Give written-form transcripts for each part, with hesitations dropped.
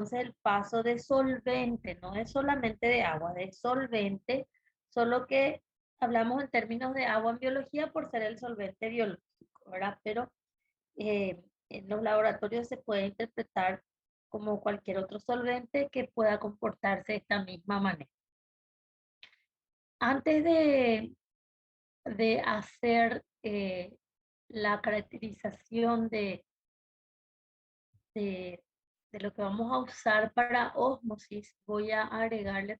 entonces el paso de solvente, no es solamente de agua, de solvente, solo que hablamos en términos de agua en biología por ser el solvente biológico, ¿verdad? Pero en los laboratorios se puede interpretar como cualquier otro solvente que pueda comportarse de esta misma manera. Antes de hacer la caracterización de, de lo que vamos a usar para ósmosis, voy a agregarle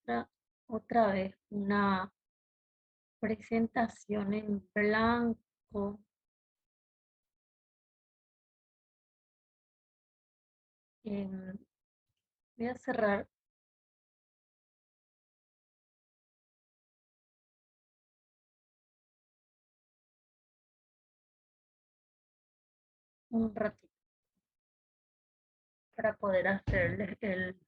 otra vez una presentación en blanco. Voy a cerrar un ratito para poder hacerles el...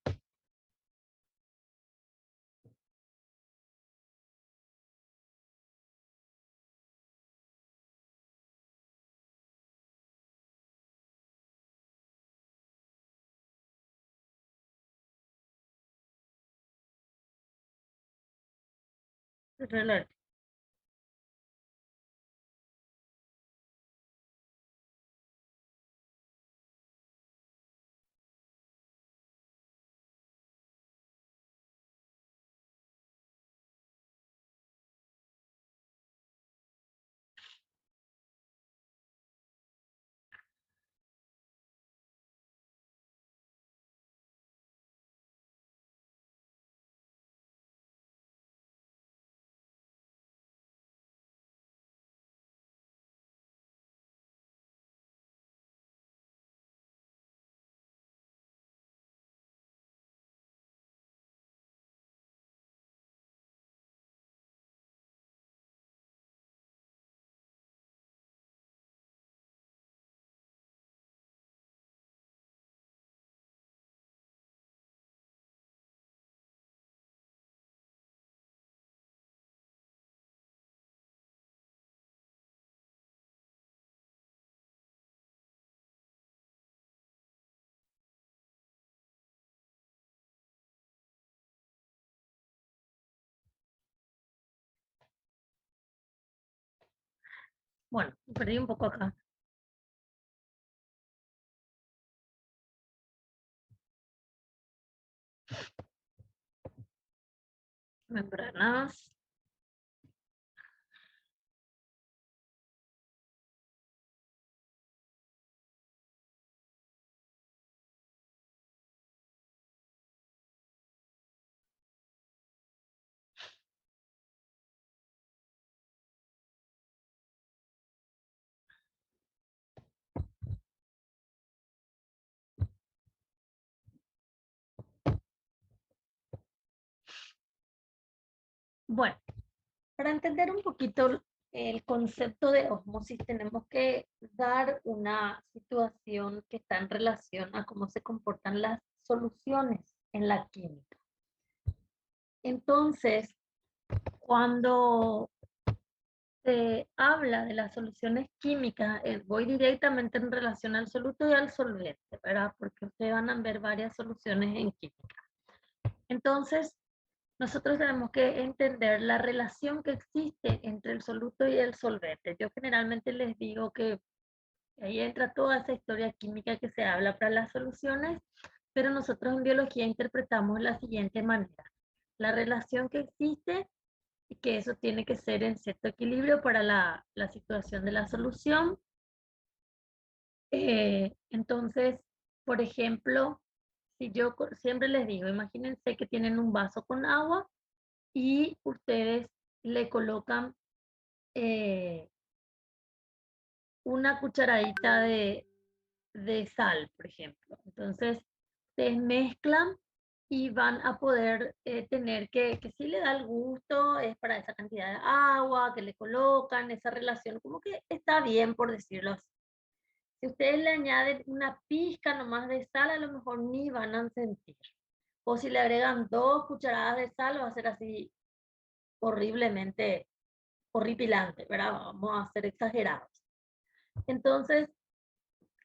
Bueno, perdí un poco acá. Membranas. Bueno, para entender un poquito el concepto de ósmosis, tenemos que dar una situación que está en relación a cómo se comportan las soluciones en la química. Entonces, cuando se habla de las soluciones químicas, voy directamente en relación al soluto y al solvente, ¿verdad? Porque ustedes van a ver varias soluciones en química. Entonces, nosotros tenemos que entender la relación que existe entre el soluto y el solvente. Yo generalmente les digo que ahí entra toda esa historia química que se habla para las soluciones, pero nosotros en biología interpretamos de la siguiente manera. La relación que existe y que eso tiene que ser en cierto equilibrio para la situación de la solución. Entonces, por ejemplo, si yo siempre les digo, imagínense que tienen un vaso con agua y ustedes le colocan una cucharadita de sal, por ejemplo. Entonces, se mezclan y van a poder tener que si le da el gusto, es para esa cantidad de agua que le colocan, esa relación, como que está bien, por decirlo así. Si ustedes le añaden una pizca nomás de sal, a lo mejor ni van a sentir. O si le agregan 2 cucharadas de sal, va a ser así horriblemente horripilante, ¿verdad? Vamos a ser exagerados. Entonces,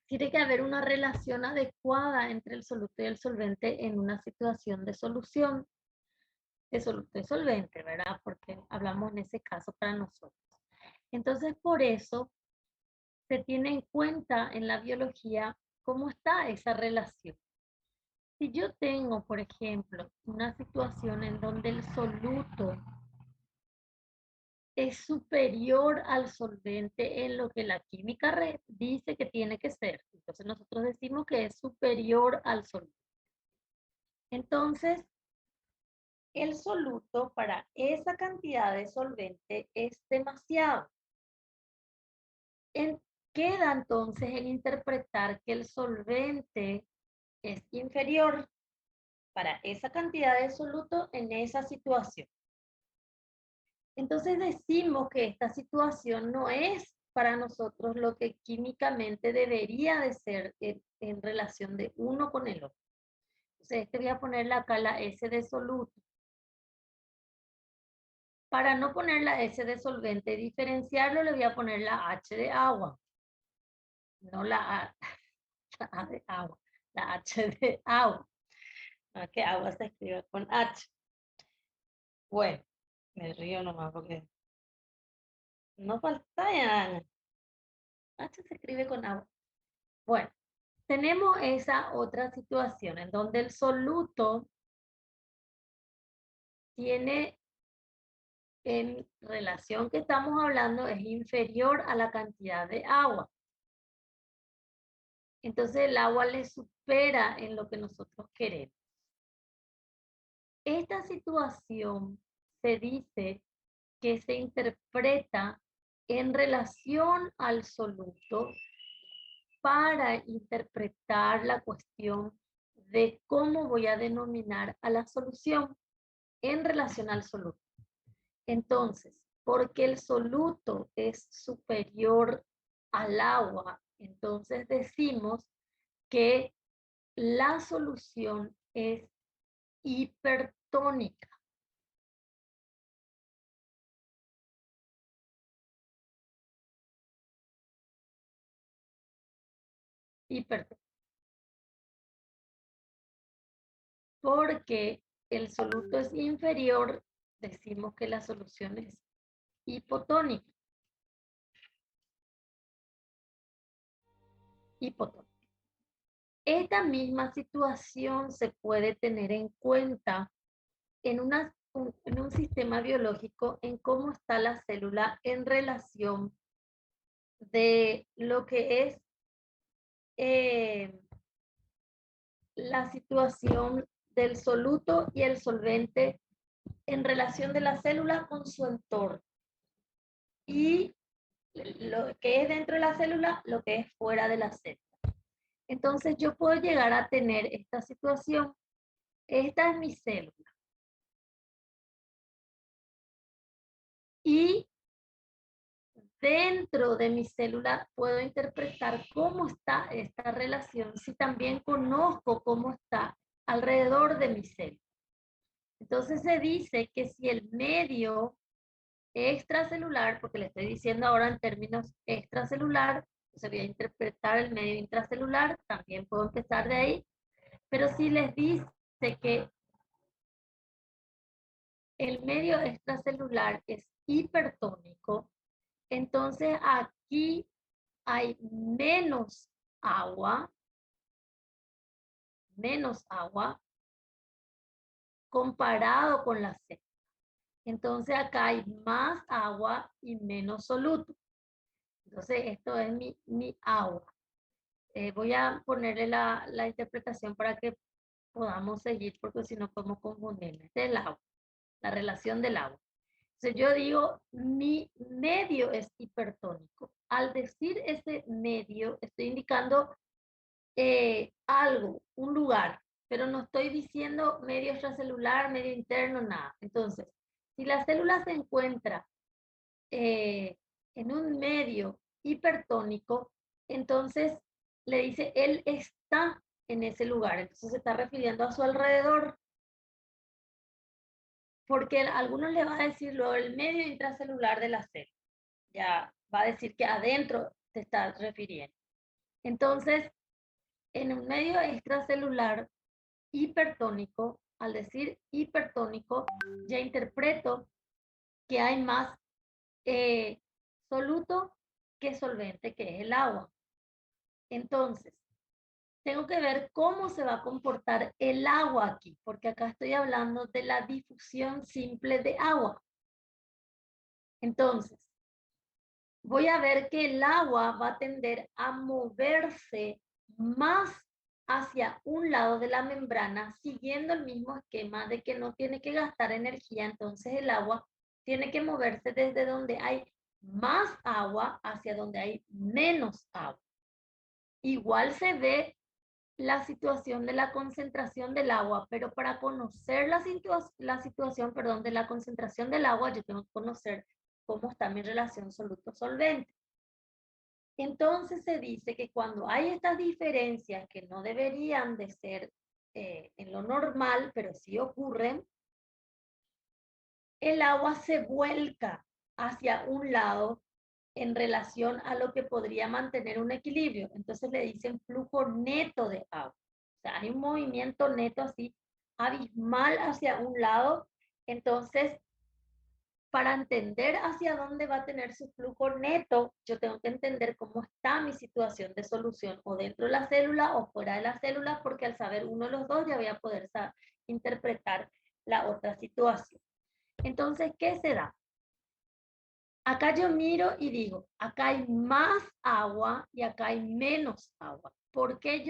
tiene que haber una relación adecuada entre el soluto y el solvente en una situación de solución de soluto y solvente, ¿verdad? Porque hablamos en ese caso para nosotros. Entonces, por eso se tiene en cuenta en la biología cómo está esa relación. Si yo tengo, por ejemplo, una situación en donde el soluto es superior al solvente en lo que la química dice que tiene que ser, entonces nosotros decimos que es superior al solvente. Entonces, el soluto para esa cantidad de solvente es demasiado. Queda entonces en interpretar que el solvente es inferior para esa cantidad de soluto en esa situación. Entonces decimos que esta situación no es para nosotros lo que químicamente debería de ser en relación de uno con el otro. Entonces voy a ponerle acá la S de soluto. Para no poner la S de solvente y diferenciarlo, le voy a poner la H de agua. No la A de agua, la H de agua. Que agua se escribe con H. Bueno, me río nomás porque no falta ya. H se escribe con agua. Bueno, tenemos esa otra situación en donde el soluto tiene, en relación que estamos hablando, es inferior a la cantidad de agua. Entonces el agua le supera en lo que nosotros queremos. Esta situación se dice que se interpreta en relación al soluto para interpretar la cuestión de cómo voy a denominar a la solución en relación al soluto. Entonces, porque el soluto es superior al agua, entonces decimos que la solución es hipertónica. Hipertónica. Porque el soluto es inferior, decimos que la solución es hipotónica. Hipotónica. Esta misma situación se puede tener en cuenta en un sistema biológico en cómo está la célula en relación de lo que es la situación del soluto y el solvente en relación de la célula con su entorno. Y lo que es dentro de la célula, lo que es fuera de la célula. Entonces yo puedo llegar a tener esta situación. Esta es mi célula. Y dentro de mi célula puedo interpretar cómo está esta relación si también conozco cómo está alrededor de mi célula. Entonces se dice que si el medio extracelular, porque le estoy diciendo ahora en términos extracelular, se voy a interpretar el medio intracelular, también puedo empezar de ahí, pero si les dice que el medio extracelular es hipertónico, entonces aquí hay menos agua comparado con la célula. Entonces acá hay más agua y menos soluto. Entonces esto es mi agua. Voy a ponerle la interpretación para que podamos seguir, porque si no podemos confundirme. Este es el agua, la relación del agua. Entonces yo digo, mi medio es hipertónico. Al decir ese medio, estoy indicando algo, un lugar, pero no estoy diciendo medio extracelular, medio interno, nada. Entonces, si la célula se encuentra en un medio hipertónico, entonces le dice, él está en ese lugar, entonces se está refiriendo a su alrededor, porque a algunos le va a decir luego el medio intracelular de la célula, ya va a decir que adentro te está refiriendo. Entonces, en un medio extracelular hipertónico, al decir hipertónico, ya interpreto que hay más soluto que solvente, que es el agua. Entonces, tengo que ver cómo se va a comportar el agua aquí, porque acá estoy hablando de la difusión simple de agua. Entonces, voy a ver que el agua va a tender a moverse más hacia un lado de la membrana, siguiendo el mismo esquema de que no tiene que gastar energía. Entonces el agua tiene que moverse desde donde hay más agua hacia donde hay menos agua. Igual se ve la situación de la concentración del agua, pero para conocer la situación, perdón, de la concentración del agua, yo tengo que conocer cómo está mi relación soluto-solvente. Entonces se dice que cuando hay estas diferencias que no deberían de ser en lo normal, pero sí ocurren, el agua se vuelca hacia un lado en relación a lo que podría mantener un equilibrio. Entonces le dicen flujo neto de agua. O sea, hay un movimiento neto así abismal hacia un lado. Entonces, para entender hacia dónde va a tener su flujo neto, yo tengo que entender cómo está mi situación de solución, o dentro de la célula o fuera de la célula, porque al saber uno de los dos ya voy a poder interpretar la otra situación. Entonces, ¿qué se da? Acá yo miro y digo, acá hay más agua y acá hay menos agua. ¿Por qué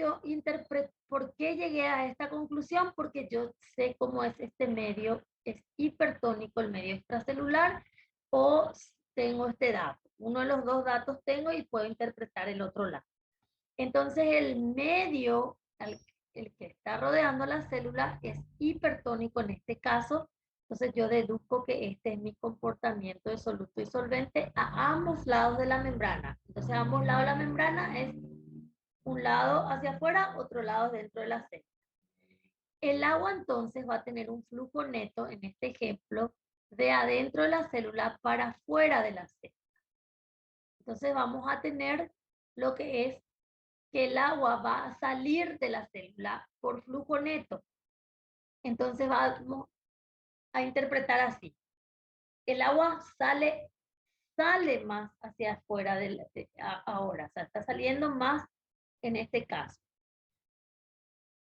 por qué llegué a esta conclusión? Porque yo sé cómo es este medio, es hipertónico el medio extracelular, o tengo este dato. Uno de los dos datos tengo y puedo interpretar el otro lado. Entonces el medio, el que está rodeando la célula, es hipertónico en este caso. Entonces yo deduzco que este es mi comportamiento de soluto y solvente a ambos lados de la membrana. Entonces a ambos lados de la membrana es un lado hacia afuera, otro lado dentro de la célula. El agua entonces va a tener un flujo neto, en este ejemplo, de adentro de la célula para afuera de la célula. Entonces vamos a tener lo que es que el agua va a salir de la célula por flujo neto. Entonces vamos a interpretar así. El agua sale más hacia afuera ahora, o sea, está saliendo más en este caso.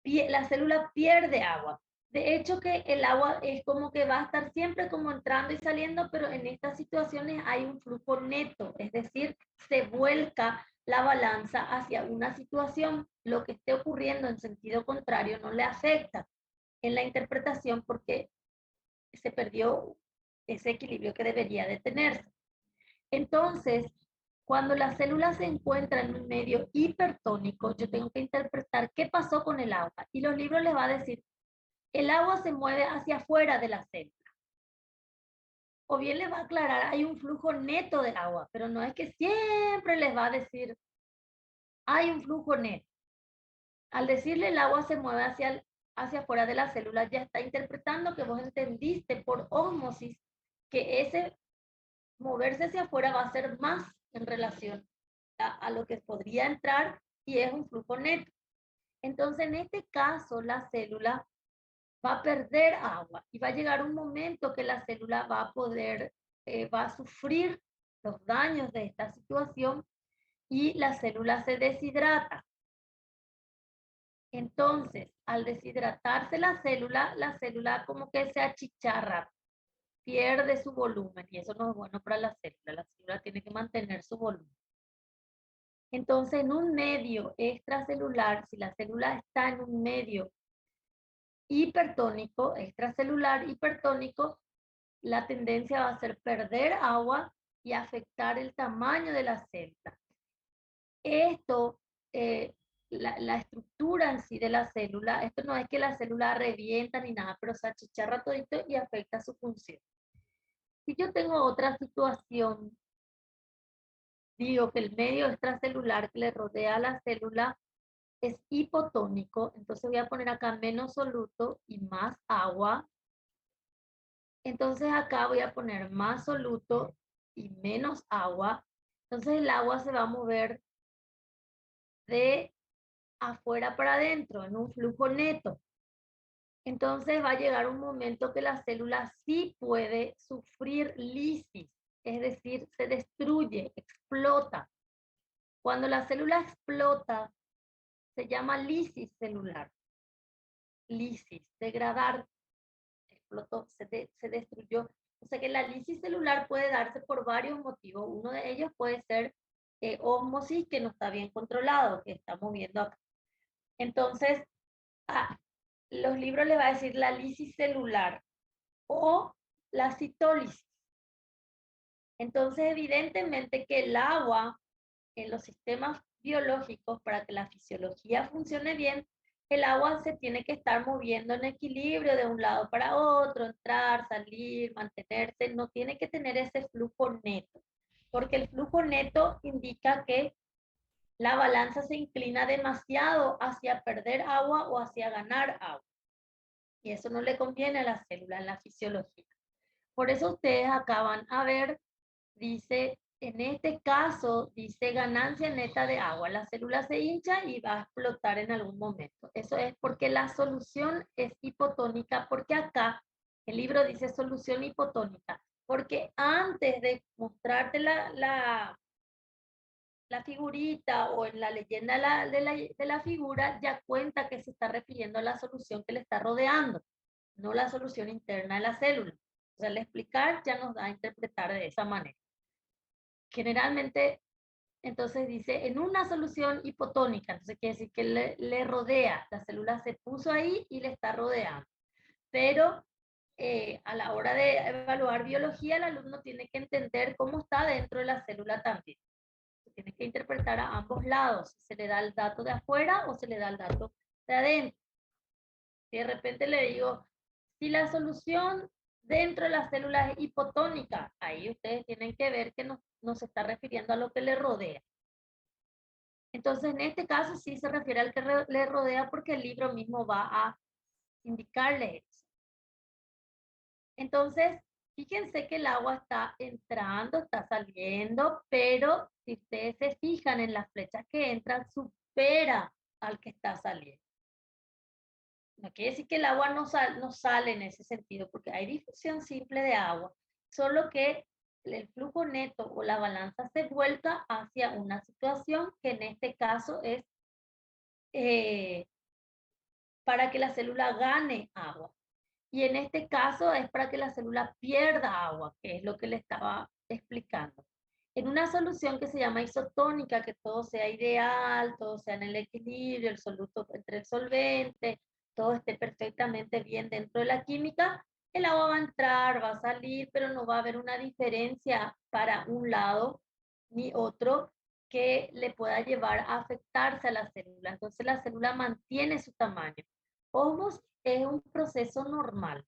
La célula pierde agua. De hecho que el agua es como que va a estar siempre como entrando y saliendo, pero en estas situaciones hay un flujo neto, es decir, se vuelca la balanza hacia una situación. Lo que esté ocurriendo en sentido contrario no le afecta en la interpretación porque se perdió ese equilibrio que debería de tenerse. Entonces, cuando la célula se encuentra en un medio hipertónico, yo tengo que interpretar qué pasó con el agua. Y los libros les va a decir, el agua se mueve hacia afuera de la célula. O bien les va a aclarar, hay un flujo neto de agua, pero no es que siempre les va a decir, hay un flujo neto. Al decirle el agua se mueve hacia afuera de la célula, ya está interpretando que vos entendiste por ósmosis que ese moverse hacia afuera va a ser más en relación a lo que podría entrar y es un flujo neto. Entonces, en este caso, la célula va a perder agua y va a llegar un momento que la célula va a va a sufrir los daños de esta situación y la célula se deshidrata. Entonces, al deshidratarse la célula como que se achicharra, pierde su volumen y eso no es bueno para la célula tiene que mantener su volumen. Entonces, en un medio extracelular, si la célula está en un medio hipertónico, extracelular hipertónico, la tendencia va a ser perder agua y afectar el tamaño de la célula. Esto, la estructura en sí de la célula, esto no es que la célula revienta ni nada, pero se achicharra todito y afecta su función. Si yo tengo otra situación, digo que el medio extracelular que le rodea a la célula es hipotónico, entonces voy a poner acá menos soluto y más agua. Entonces acá voy a poner más soluto y menos agua. Entonces el agua se va a mover de afuera para adentro, en un flujo neto. Entonces va a llegar un momento que la célula sí puede sufrir lisis, es decir, se destruye, explota. Cuando la célula explota, se llama lisis celular. Lisis, degradar, explotó, se destruyó. O sea que la lisis celular puede darse por varios motivos. Uno de ellos puede ser ósmosis que no está bien controlado, que estamos viendo acá. Entonces, los libros les va a decir la lisis celular o la citólisis. Entonces, evidentemente que el agua en los sistemas biológicos, para que la fisiología funcione bien, el agua se tiene que estar moviendo en equilibrio de un lado para otro, entrar, salir, mantenerse, no tiene que tener ese flujo neto, porque el flujo neto indica que la balanza se inclina demasiado hacia perder agua o hacia ganar agua. Y eso no le conviene a la célula en la fisiología. Por eso ustedes acá van a ver, dice, en este caso, dice ganancia neta de agua. La célula se hincha y va a explotar en algún momento. Eso es porque la solución es hipotónica, porque acá el libro dice solución hipotónica, porque antes de mostrarte la figurita o en la leyenda de la figura, ya cuenta que se está refiriendo a la solución que le está rodeando, no la solución interna de la célula. O sea, al explicar ya nos da a interpretar de esa manera. Generalmente, entonces dice, en una solución hipotónica, entonces quiere decir que le rodea, la célula se puso ahí y le está rodeando. Pero a la hora de evaluar biología, el alumno tiene que entender cómo está dentro de la célula también. Tiene que interpretar a ambos lados. Se le da el dato de afuera o se le da el dato de adentro. Si de repente le digo, si la solución dentro de la célula es hipotónica, ahí ustedes tienen que ver que no se está refiriendo a lo que le rodea. Entonces, en este caso sí se refiere al que le rodea porque el libro mismo va a indicarle eso. Entonces, fíjense que el agua está entrando, está saliendo, pero si ustedes se fijan en las flechas que entran, supera al que está saliendo. No quiere decir que el agua no sale en ese sentido, porque hay difusión simple de agua, solo que el flujo neto o la balanza se vuelca hacia una situación que en este caso es para que la célula gane agua. Y en este caso es para que la célula pierda agua, que es lo que le estaba explicando. En una solución que se llama isotónica, que todo sea ideal, todo sea en el equilibrio, el soluto entre el solvente, todo esté perfectamente bien dentro de la química, el agua va a entrar, va a salir, pero no va a haber una diferencia para un lado ni otro que le pueda llevar a afectarse a la célula. Entonces la célula mantiene su tamaño. Osmosis es un proceso normal.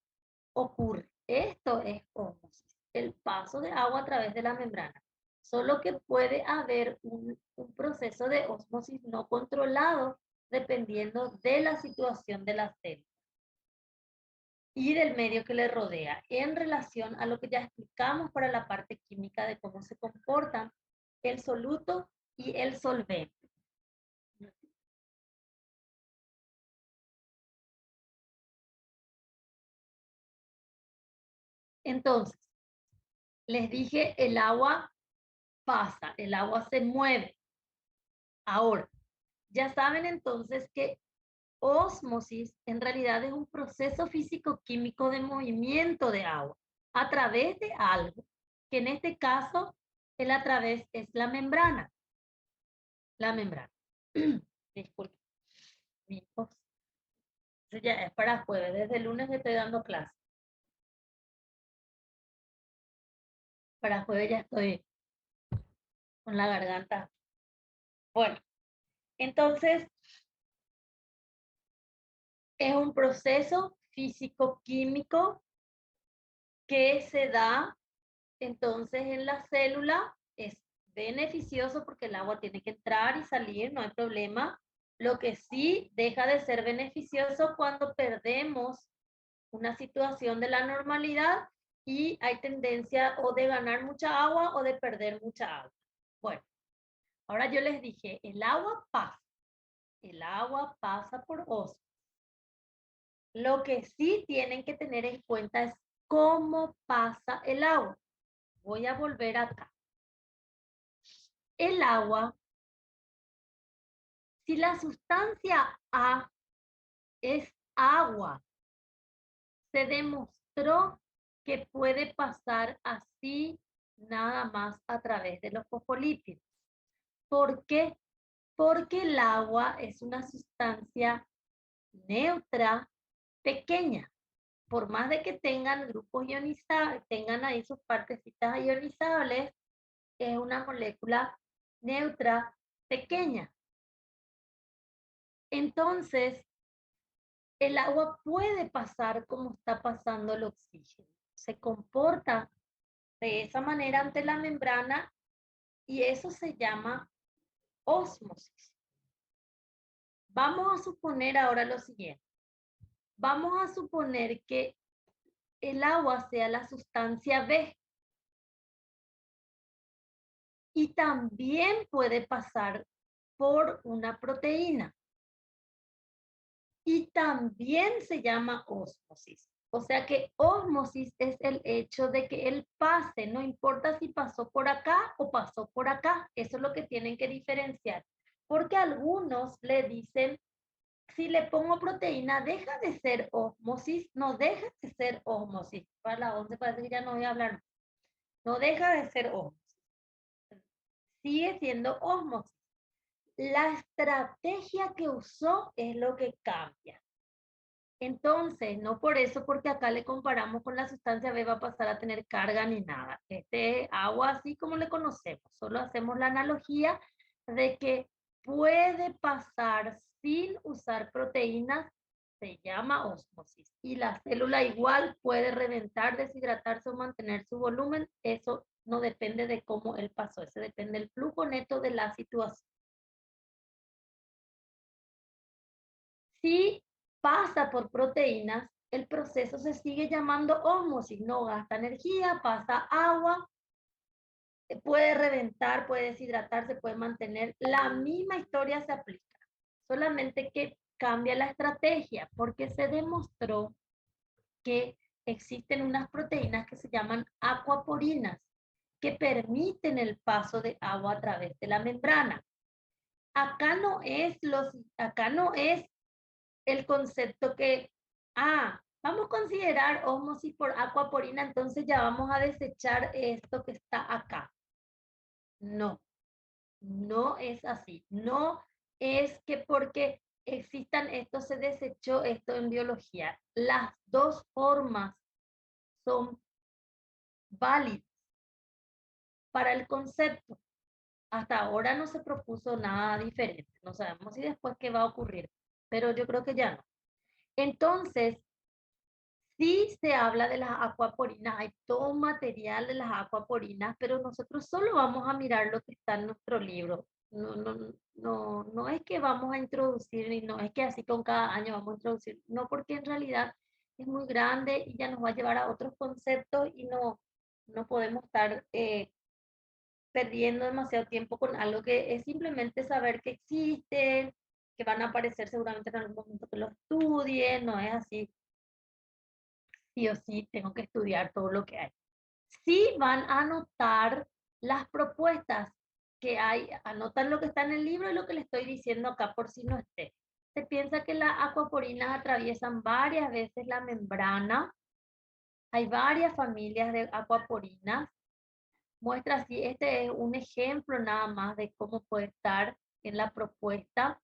Ocurre. Esto es osmosis, el paso de agua a través de la membrana. Solo que puede haber un proceso de osmosis no controlado dependiendo de la situación de la célula y del medio que le rodea en relación a lo que ya explicamos para la parte química de cómo se comportan el soluto y el solvente. Entonces, les dije, el agua pasa, el agua se mueve. Ahora, ya saben entonces que ósmosis en realidad es un proceso físico-químico de movimiento de agua a través de algo, que en este caso el a través es la membrana. La membrana. Disculpe. Eso ya es para jueves. Desde el lunes estoy dando clase. Para jueves ya estoy con la garganta. Bueno, entonces es un proceso físico-químico que se da entonces en la célula. Es beneficioso porque el agua tiene que entrar y salir, no hay problema. Lo que sí deja de ser beneficioso cuando perdemos una situación de la normalidad y hay tendencia o de ganar mucha agua o de perder mucha agua. Bueno, ahora yo les dije, el agua pasa. El agua pasa por osmosis. Lo que sí tienen que tener en cuenta es cómo pasa el agua. Voy a volver acá. El agua, si la sustancia A es agua, se demostró que puede pasar así nada más a través de los fosfolípidos. ¿Por qué? Porque el agua es una sustancia neutra pequeña. Por más de que tengan grupos ionizables, tengan ahí sus partecitas ionizables, es una molécula neutra pequeña. Entonces, el agua puede pasar como está pasando el oxígeno. Se comporta de esa manera ante la membrana y eso se llama ósmosis. Vamos a suponer ahora lo siguiente. Vamos a suponer que el agua sea la sustancia B y también puede pasar por una proteína y también se llama ósmosis. O sea que ósmosis es el hecho de que el pase, no importa si pasó por acá o pasó por acá, eso es lo que tienen que diferenciar. Porque algunos le dicen, si le pongo proteína, deja de ser ósmosis, no deja de ser ósmosis. Para la 11 parece que ya no voy a hablar. No deja de ser ósmosis. Sigue siendo ósmosis. La estrategia que usó es lo que cambia. Entonces, no por eso, porque acá le comparamos con la sustancia B, va a pasar a tener carga ni nada. Este es agua así como le conocemos. Solo hacemos la analogía de que puede pasar sin usar proteínas, se llama ósmosis. Y la célula igual puede reventar, deshidratarse o mantener su volumen. Eso no depende de cómo él pasó, eso depende del flujo neto de la situación. Si pasa por proteínas, el proceso se sigue llamando ósmosis, no gasta energía, pasa agua, puede reventar, puede deshidratarse, puede mantener. La misma historia se aplica, solamente que cambia la estrategia, porque se demostró que existen unas proteínas que se llaman acuaporinas, que permiten el paso de agua a través de la membrana. Acá no es el concepto que, vamos a considerar ósmosis por acuaporina, entonces ya vamos a desechar esto que está acá. No, no es así. No es que porque existan esto se desechó esto en biología. Las dos formas son válidas para el concepto. Hasta ahora no se propuso nada diferente. No sabemos si después qué va a ocurrir, pero yo creo que ya no. Entonces, sí se habla de las acuaporinas, hay todo un material de las acuaporinas, pero nosotros solo vamos a mirar lo que está en nuestro libro. No es que vamos a introducir, y no es que así con cada año vamos a introducir, no, porque en realidad es muy grande y ya nos va a llevar a otros conceptos y no podemos estar perdiendo demasiado tiempo con algo que es simplemente saber que existen, que van a aparecer seguramente en algún momento que lo estudien, no es así sí o sí tengo que estudiar todo lo que hay. Sí van a anotar las propuestas que hay, anotan lo que está en el libro y lo que le estoy diciendo acá por si no esté. Se piensa que las acuaporinas atraviesan varias veces la membrana. Hay varias familias de acuaporinas. Muestra así, este es un ejemplo nada más de cómo puede estar en la propuesta.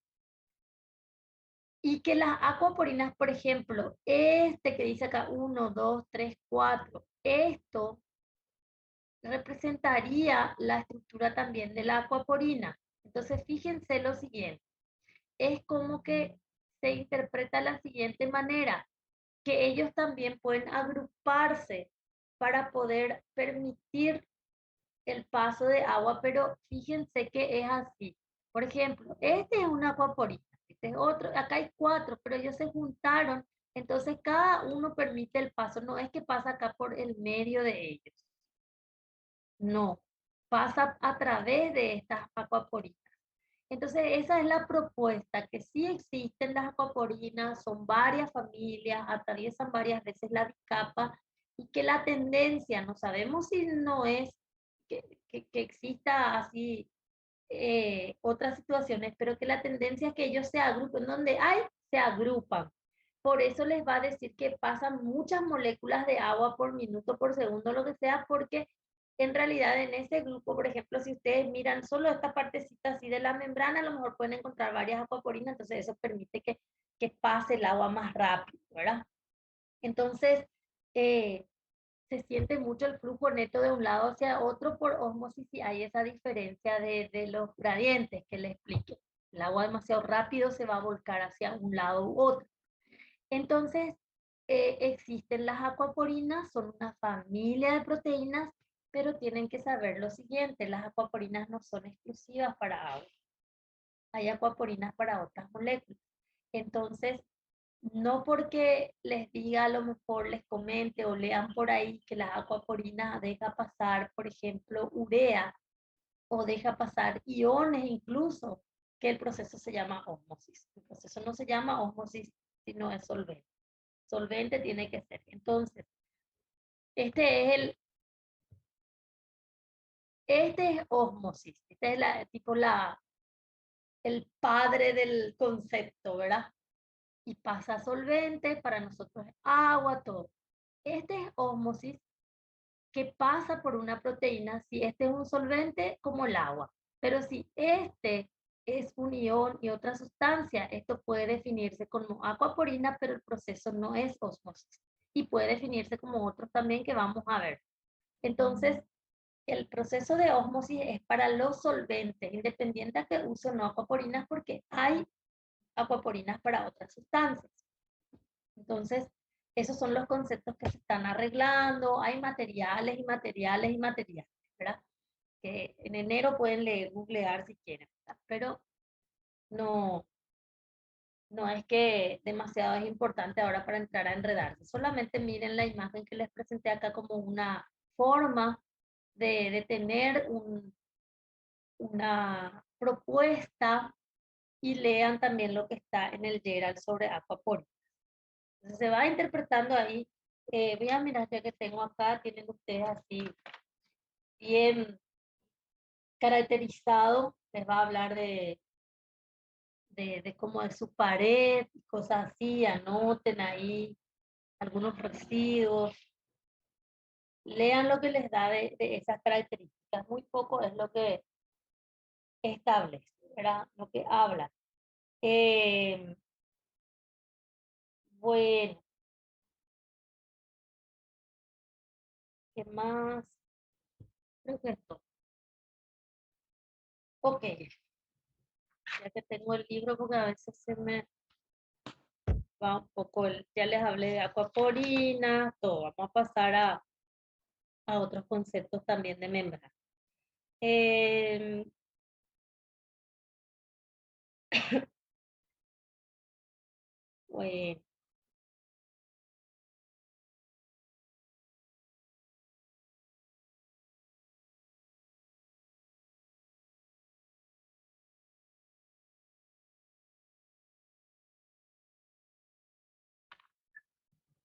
Y que las acuaporinas, por ejemplo, este que dice acá 1, 2, 3, 4, esto representaría la estructura también de la acuaporina. Entonces, fíjense lo siguiente, es como que se interpreta de la siguiente manera, que ellos también pueden agruparse para poder permitir el paso de agua, pero fíjense que es así. Por ejemplo, este es una acuaporina, este es otro, acá hay 4, pero ellos se juntaron, entonces cada uno permite el paso, no es que pasa acá por el medio de ellos. No, pasa a través de estas acuaporinas. Entonces, esa es la propuesta, que sí existen las acuaporinas, son varias familias, atraviesan varias veces la bicapa, y que la tendencia, no sabemos si no es que exista así otras situaciones, pero que la tendencia es que ellos se agrupen, donde hay, se agrupan. Por eso les va a decir que pasan muchas moléculas de agua por minuto, por segundo, lo que sea, porque en realidad en ese grupo, por ejemplo, si ustedes miran solo esta partecita así de la membrana, a lo mejor pueden encontrar varias acuaporinas, entonces eso permite que pase el agua más rápido, ¿verdad? Entonces, eh, se siente mucho el flujo neto de un lado hacia otro por ósmosis y hay esa diferencia de los gradientes que le expliqué. El agua demasiado rápido se va a volcar hacia un lado u otro. Entonces, existen las acuaporinas, son una familia de proteínas, pero tienen que saber lo siguiente, las acuaporinas no son exclusivas para agua, hay acuaporinas para otras moléculas. Entonces, no porque les diga, a lo mejor les comente o lean por ahí que la acuaporina deja pasar, por ejemplo, urea o deja pasar iones incluso, que el proceso se llama ósmosis. El proceso no se llama ósmosis, sino es solvente. Solvente tiene que ser. Entonces, este es este es ósmosis. Este es el padre del concepto, ¿verdad? Y pasa a solvente, para nosotros es agua, todo. Este es ósmosis, que pasa por una proteína si este es un solvente como el agua. Pero si este es un ion y otra sustancia, esto puede definirse como acuaporina, pero el proceso no es ósmosis. Y puede definirse como otros también que vamos a ver. Entonces, el proceso de ósmosis es para los solventes, independiente a que use o no acuaporinas, porque hay acuaporinas para otras sustancias. Entonces, esos son los conceptos que se están arreglando. Hay materiales y materiales y materiales, ¿verdad? Que en enero pueden leer, googlear si quieren, ¿verdad? Pero no, no es que demasiado es importante ahora para entrar a enredarse. Solamente miren la imagen que les presenté acá como una forma de tener una propuesta, y lean también lo que está en el Gerald sobre aquaporin. Entonces se va interpretando ahí. Voy a mirar ya que tengo acá, tienen ustedes así bien caracterizado, les va a hablar de cómo es su pared y cosas así, anoten ahí algunos residuos, lean lo que les da de esas características, muy poco es lo que establece, ¿verdad? Lo que habla. Eh, bueno, ¿qué más? Creo que esto. Ok, ya que tengo el libro, porque a veces se me va un poco, ya les hablé de acuaporina, todo, vamos a pasar a otros conceptos también de membrana. Eh, bueno,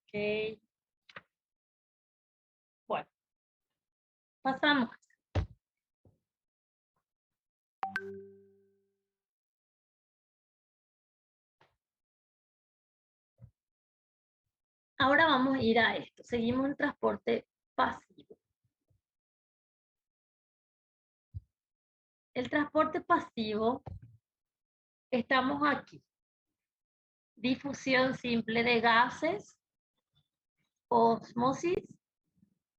ok, bueno, pasamos. Ahora vamos a ir a esto. Seguimos en transporte pasivo. El transporte pasivo, estamos aquí. Difusión simple de gases, osmosis,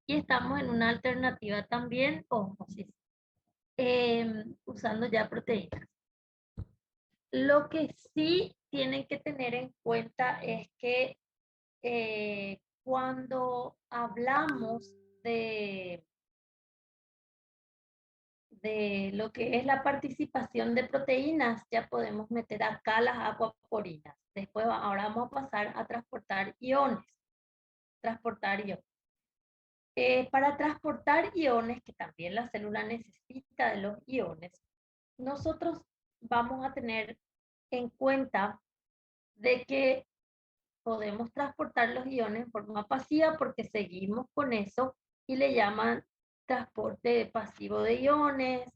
y estamos en una alternativa también, osmosis, usando ya proteínas. Lo que sí tienen que tener en cuenta es que cuando hablamos de lo que es la participación de proteínas, ya podemos meter acá las acuaporinas. Después, ahora vamos a pasar a transportar iones. Transportar iones. Para transportar iones, que también la célula necesita de los iones, nosotros vamos a tener en cuenta de que podemos transportar los iones en forma pasiva porque seguimos con eso y le llaman transporte pasivo de iones,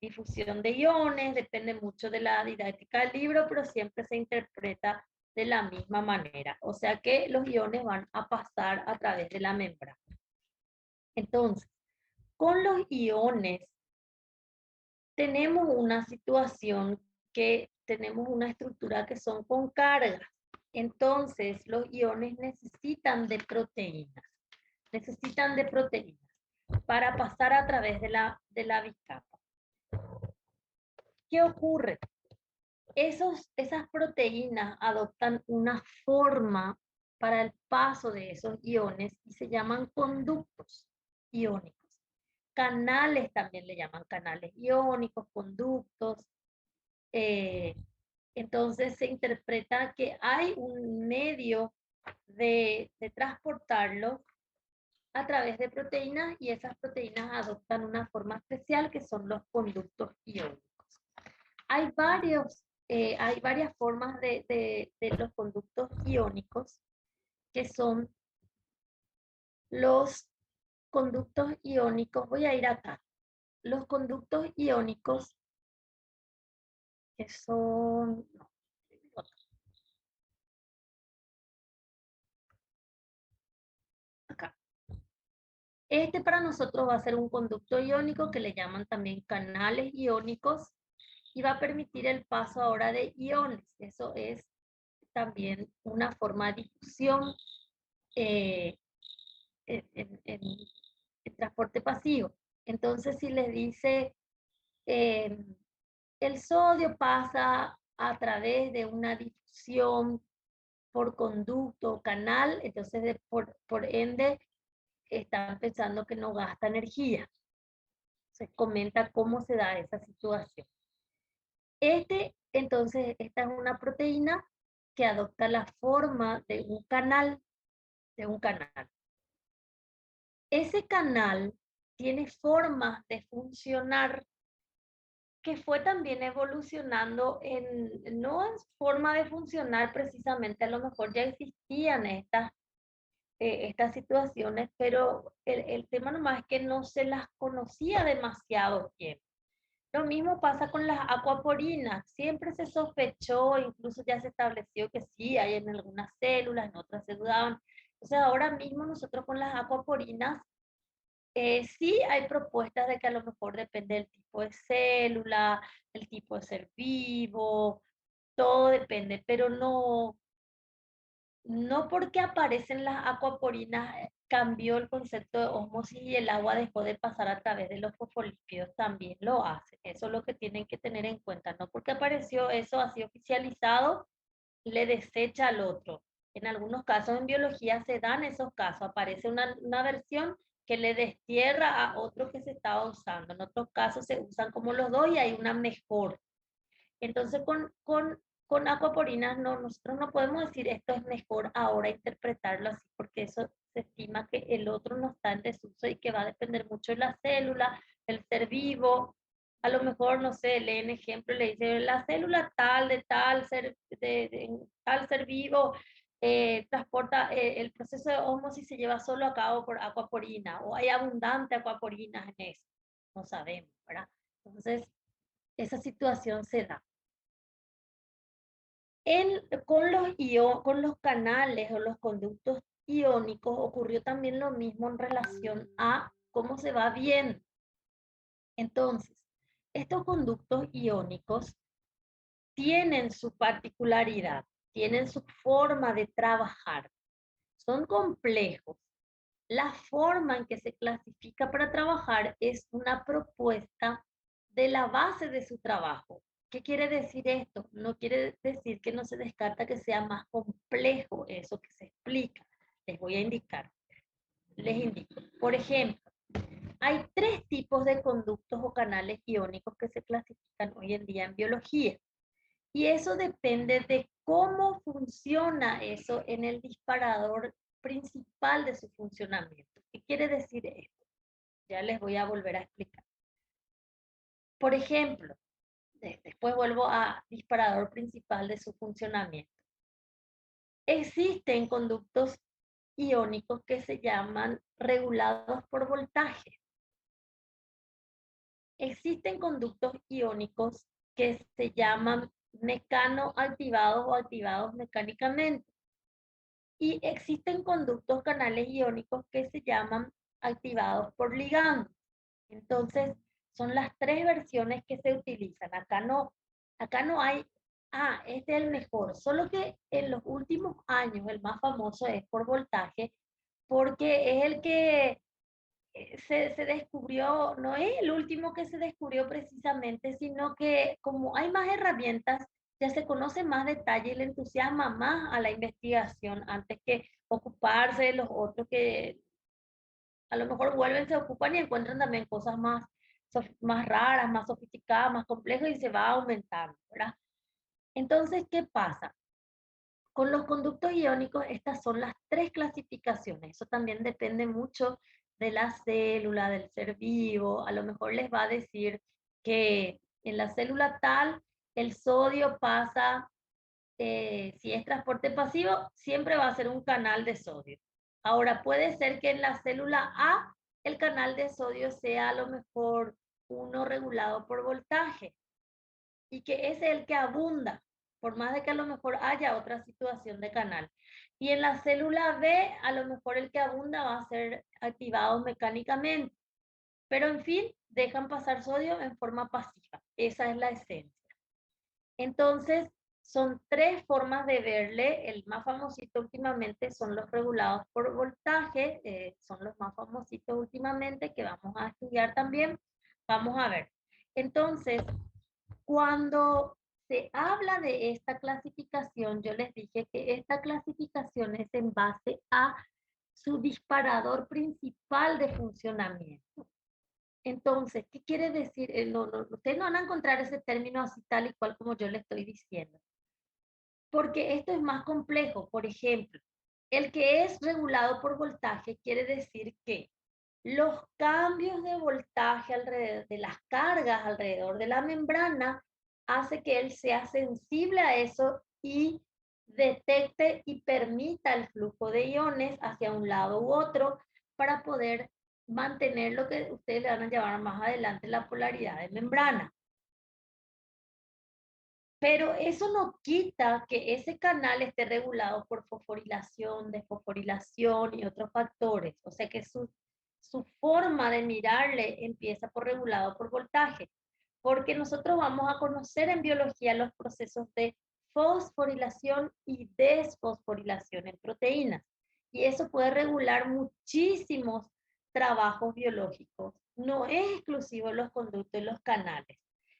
difusión de iones, depende mucho de la didáctica del libro, pero siempre se interpreta de la misma manera. O sea que los iones van a pasar a través de la membrana. Entonces, con los iones tenemos una situación que tenemos una estructura que son con cargas. Entonces, los iones necesitan de proteínas. Necesitan de proteínas para pasar a través de la bicapa. ¿Qué ocurre? Esas proteínas adoptan una forma para el paso de esos iones y se llaman conductos iónicos. Canales también le llaman canales iónicos, conductos. Eh, entonces se interpreta que hay un medio de transportarlo a través de proteínas y esas proteínas adoptan una forma especial que son los conductos iónicos. Hay varias formas de los conductos iónicos que son los conductos iónicos. Voy a ir acá. Los conductos iónicos que son... No, acá. Este para nosotros va a ser un conducto iónico que le llaman también canales iónicos y va a permitir el paso ahora de iones. Eso es también una forma de difusión eh, en transporte pasivo. Entonces, si les dice eh, el sodio pasa a través de una difusión por conducto o canal, entonces por ende están pensando que no gasta energía. Se comenta cómo se da esa situación. Entonces, esta es una proteína que adopta la forma de un canal, de un canal. Ese canal tiene formas de funcionar que fue también evolucionando no en forma de funcionar precisamente, a lo mejor ya existían estas situaciones, pero el tema nomás es que no se las conocía demasiado bien. Lo mismo pasa con las acuaporinas. Siempre se sospechó, incluso ya se estableció que sí, hay en algunas células, en otras se dudaban. O sea, ahora mismo nosotros con las acuaporinas, sí hay propuestas de que a lo mejor depende del tipo de célula, el tipo de ser vivo, todo depende, pero no porque aparecen las acuaporinas cambió el concepto de ósmosis y el agua dejó de pasar a través de los fosfolípidos, también lo hace. Eso es lo que tienen que tener en cuenta. No porque apareció eso así oficializado, le desecha al otro. En algunos casos en biología se dan esos casos. Aparece una versión que le destierra a otro que se estaba usando. En otros casos se usan como los dos y hay una mejor. Entonces, con acuaporinas nosotros no podemos decir esto es mejor ahora interpretarlo así, porque eso se estima que el otro no está en desuso y que va a depender mucho de la célula, del ser vivo. A lo mejor, no sé, leen ejemplo, le dice la célula tal de tal tal ser vivo transporta el proceso de ósmosis se lleva solo a cabo por acuaporina o hay abundante acuaporinas en eso. No sabemos, ¿verdad? Entonces, esa situación se da. Con los canales o los conductos iónicos ocurrió también lo mismo en relación a cómo se va viendo. Entonces, estos conductos iónicos tienen su particularidad, tienen su forma de trabajar, son complejos. La forma en que se clasifica para trabajar es una propuesta de la base de su trabajo. ¿Qué quiere decir esto? No quiere decir que no se descarta que sea más complejo eso que se explica. Les voy a indicar. Les indico. Por ejemplo, hay tres tipos de conductos o canales iónicos que se clasifican hoy en día en biología. Y eso depende de cómo funciona eso en el disparador principal de su funcionamiento. ¿Qué quiere decir esto? Ya les voy a volver a explicar. Por ejemplo, Después vuelvo a disparador principal de su funcionamiento. Existen conductos iónicos que se llaman regulados por voltaje. Existen conductos iónicos que se llaman mecanoactivados o activados mecánicamente. Y existen conductos canales iónicos que se llaman activados por ligando. Entonces, son las tres versiones que se utilizan. Acá no hay, este es el mejor. Solo que en los últimos años el más famoso es por voltaje, porque es el que se descubrió, no es el último que se descubrió precisamente, sino que como hay más herramientas, ya se conoce más detalle y le entusiasma más a la investigación antes que ocuparse de los otros que a lo mejor vuelven, se ocupan y encuentran también cosas más raras, más sofisticadas, más complejas y se va aumentando, ¿verdad? Entonces, ¿qué pasa? Con los conductos iónicos, estas son las tres clasificaciones. Eso también depende mucho de la célula, del ser vivo. A lo mejor les va a decir que en la célula tal, el sodio pasa, si es transporte pasivo, siempre va a ser un canal de sodio. Ahora, puede ser que en la célula A, el canal de sodio sea a lo mejor uno regulado por voltaje y que ese es el que abunda, por más de que a lo mejor haya otra situación de canal. Y en la célula B, a lo mejor el que abunda va a ser activado mecánicamente. Pero en fin, dejan pasar sodio en forma pasiva. Esa es la esencia. Entonces, son tres formas de verle. El más famosito últimamente son los regulados por voltaje, son los más famositos últimamente que vamos a estudiar también. Vamos a ver. Entonces, cuando se habla de esta clasificación, yo les dije que esta clasificación es en base a su disparador principal de funcionamiento. Entonces, ¿qué quiere decir? Ustedes no van a encontrar ese término así tal y cual como yo le estoy diciendo, porque esto es más complejo. Por ejemplo, el que es regulado por voltaje quiere decir que los cambios de voltaje alrededor de las cargas alrededor de la membrana hace que él sea sensible a eso y detecte y permita el flujo de iones hacia un lado u otro para poder mantener lo que ustedes le van a llamar más adelante la polaridad de membrana. Pero eso no quita que ese canal esté regulado por fosforilación, desfosforilación y otros factores. O sea que su forma de mirarle empieza por regulado por voltaje. Porque nosotros vamos a conocer en biología los procesos de fosforilación y desfosforilación en proteínas. Y eso puede regular muchísimos trabajos biológicos. No es exclusivo los conductos y los canales.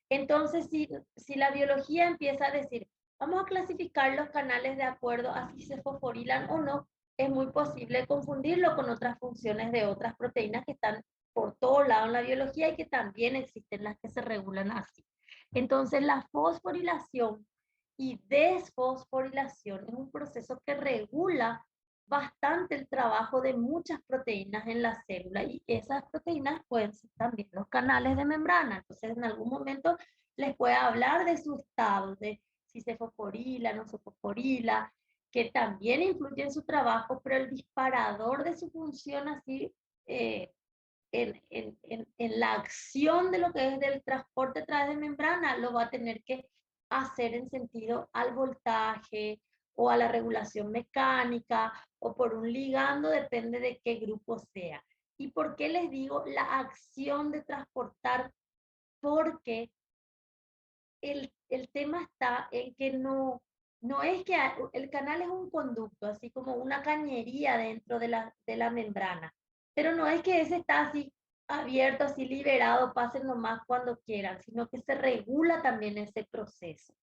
Entonces, si la biología empieza a decir, vamos a clasificar los canales de acuerdo a si se fosforilan o no, es muy posible confundirlo con otras funciones de otras proteínas que están por todo lado en la biología y que también existen las que se regulan así. Entonces, la fosforilación y desfosforilación es un proceso que regula bastante el trabajo de muchas proteínas en la célula y esas proteínas pueden ser también los canales de membrana. Entonces, en algún momento les puede hablar de su estado, de si se fosforila, no se fosforila, que también influye en su trabajo, pero el disparador de su función así en la acción de lo que es del transporte a través de membrana, lo va a tener que hacer en sentido al voltaje o a la regulación mecánica o por un ligando, depende de qué grupo sea. ¿Y por qué les digo la acción de transportar? Porque el tema está en que no es que el canal es un conducto, así como una cañería dentro de la membrana, pero no es que ese está así abierto, así liberado, pasen nomás cuando quieran, sino que se regula también ese proceso,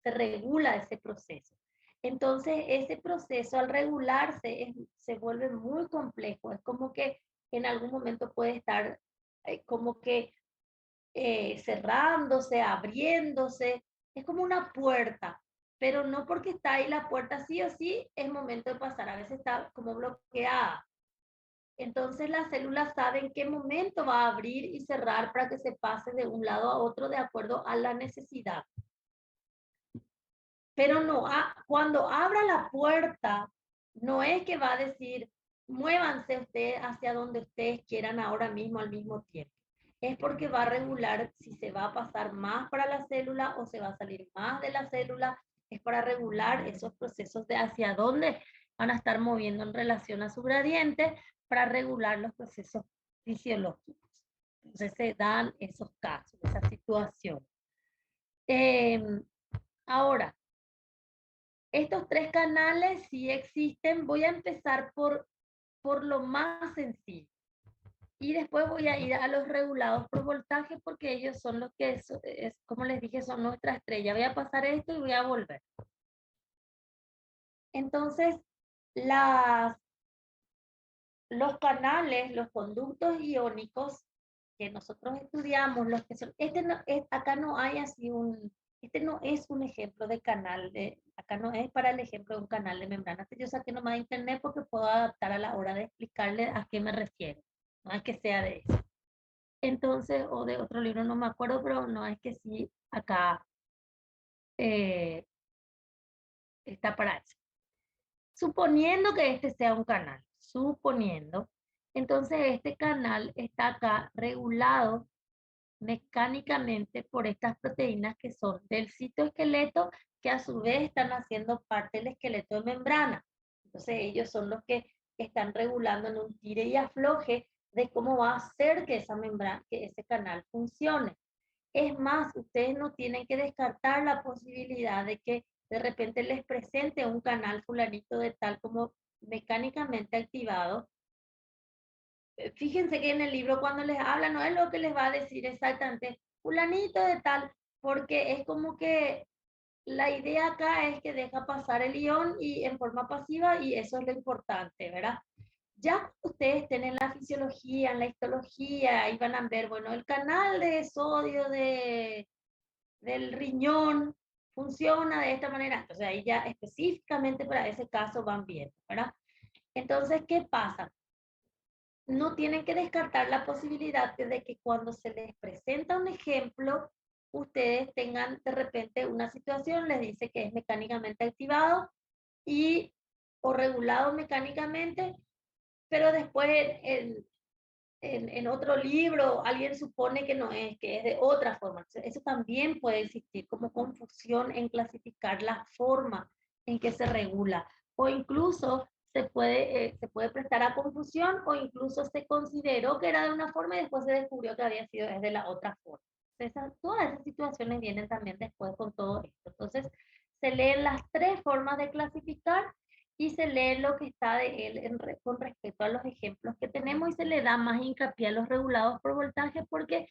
se regula ese proceso. Entonces, ese proceso al regularse se vuelve muy complejo, es como que en algún momento puede estar como que cerrándose, abriéndose, es como una puerta, pero no porque está ahí la puerta sí o sí es momento de pasar, a veces está como bloqueada. Entonces la célula sabe en qué momento va a abrir y cerrar para que se pase de un lado a otro de acuerdo a la necesidad. Pero no, cuando abra la puerta, no es que va a decir, muévanse ustedes hacia donde ustedes quieran ahora mismo al mismo tiempo. Es porque va a regular si se va a pasar más para la célula o se va a salir más de la célula. Es para regular esos procesos de hacia dónde van a estar moviendo en relación a su gradiente para regular los procesos fisiológicos. Entonces se dan esos casos, esas situaciones. Ahora, estos tres canales sí existen. Voy a empezar por lo más sencillo. Y después voy a ir a los regulados por voltaje porque ellos son los que, como les dije, son nuestra estrella. Voy a pasar esto y voy a volver. Entonces, los canales, los conductos iónicos que nosotros estudiamos, los que son, acá no hay así este no es un ejemplo de canal, acá no es para el ejemplo de un canal de membrana. Yo saqué nomás de internet porque puedo adaptar a la hora de explicarle a qué me refiero. No es que sea de eso. Entonces, o de otro libro, no me acuerdo, pero no es que sí, acá eh, está para eso. Suponiendo que este sea un canal, suponiendo, entonces este canal está acá regulado mecánicamente por estas proteínas que son del citoesqueleto, que a su vez están haciendo parte del esqueleto de membrana. Entonces ellos son los que están regulando en un tire y afloje de cómo va a hacer que esa membrana, que ese canal funcione. Es más, ustedes no tienen que descartar la posibilidad de que de repente les presente un canal fulanito de tal como mecánicamente activado. Fíjense que en el libro cuando les habla no es lo que les va a decir exactamente fulanito de tal, porque es como que la idea acá es que deja pasar el ion y en forma pasiva y eso es lo importante, ¿verdad? Ya ustedes tienen la fisiología, en la histología, ahí van a ver, bueno, el canal de sodio del riñón funciona de esta manera. Entonces ahí ya específicamente para ese caso van bien, ¿verdad? Entonces, ¿qué pasa? No tienen que descartar la posibilidad de que cuando se les presenta un ejemplo, ustedes tengan de repente una situación, les dice que es mecánicamente activado y o regulado mecánicamente, pero después en otro libro alguien supone que no es, que es de otra forma. Eso también puede existir como confusión en clasificar la forma en que se regula. O incluso se puede prestar a confusión o incluso se consideró que era de una forma y después se descubrió que había sido de la otra forma. Todas esas situaciones vienen también después con todo esto. Entonces, se leen las tres formas de clasificar y se lee lo que está de él con respecto a los ejemplos que tenemos y se le da más hincapié a los regulados por voltaje porque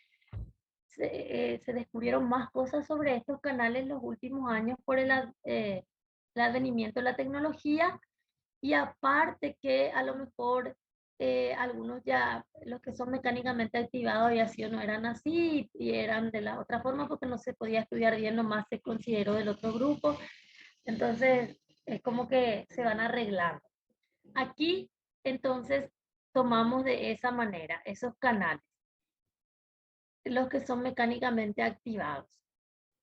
se descubrieron más cosas sobre estos canales en los últimos años por el advenimiento de la tecnología y aparte que a lo mejor algunos ya, los que son mecánicamente activados y así no eran así y eran de la otra forma porque no se podía estudiar bien, nomás se consideró del otro grupo. Entonces, es como que se van arreglando. Aquí, entonces, tomamos de esa manera esos canales, los que son mecánicamente activados.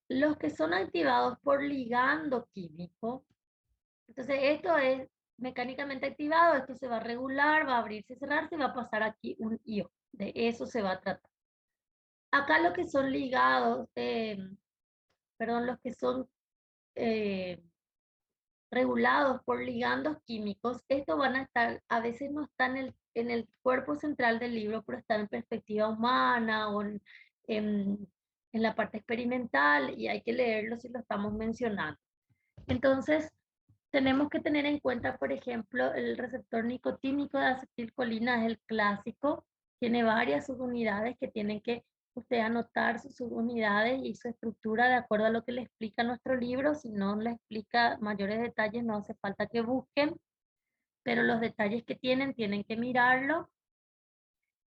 Los que son activados por ligando químico, entonces esto es mecánicamente activado, esto se va a regular, va a abrirse y cerrarse y va a pasar aquí un ion. De eso se va a tratar. Acá los que son ligados, perdón, los que son regulados por ligandos químicos, estos van a estar, a veces no están en el cuerpo central del libro, pero están en perspectiva humana o en la parte experimental y hay que leerlo si lo estamos mencionando. Entonces, tenemos que tener en cuenta, por ejemplo, el receptor nicotínico de acetilcolina es el clásico, tiene varias subunidades que tienen que usted anotar sus subunidades y su estructura de acuerdo a lo que le explica nuestro libro. Si no le explica mayores detalles, no hace falta que busquen, pero los detalles que tienen que mirarlo.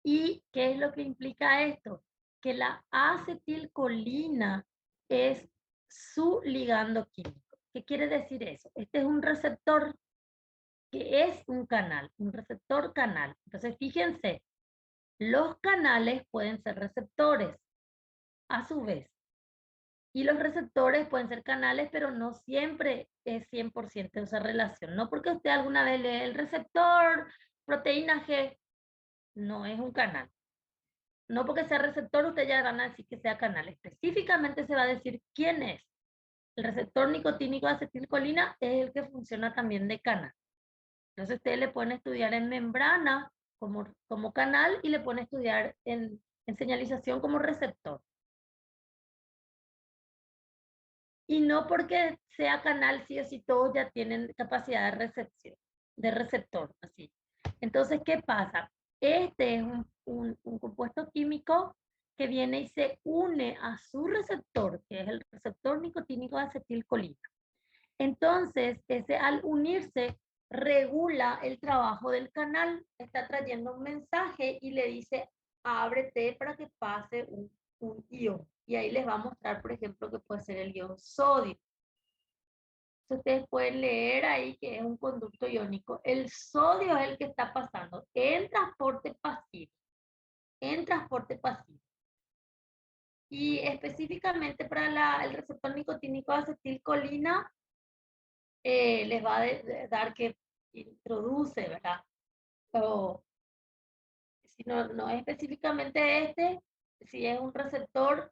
¿Y qué es lo que implica esto? Que la acetilcolina es su ligando químico. ¿Qué quiere decir eso? Este es un receptor ¿Qué es un canal? Un receptor canal. Entonces, fíjense, los canales pueden ser receptores a su vez. Y los receptores pueden ser canales, pero no siempre es 100% esa relación. No porque usted alguna vez lee el receptor, proteína G, no es un canal. No porque sea receptor, usted ya van a decir que sea canal. Específicamente se va a decir quién es. El receptor nicotínico de acetilcolina es el que funciona también de canal. Entonces ustedes le pueden estudiar en membrana como canal y le pueden estudiar en señalización como receptor. Y no porque sea canal, sí o sí, todos ya tienen capacidad de recepción, de receptor, así. Entonces, ¿qué pasa? Este es un compuesto químico que viene y se une a su receptor, que es el receptor nicotínico de acetilcolina. Entonces, ese al unirse regula el trabajo del canal, está trayendo un mensaje y le dice, ábrete para que pase un ion. Y ahí les va a mostrar, por ejemplo, que puede ser el ion sodio. Ustedes pueden leer ahí que es un conducto iónico. El sodio es el que está pasando en transporte pasivo. En transporte pasivo. Y específicamente para el receptor nicotínico de acetilcolina, les va a dar que introduce, ¿verdad? O si no es específicamente este, si es un receptor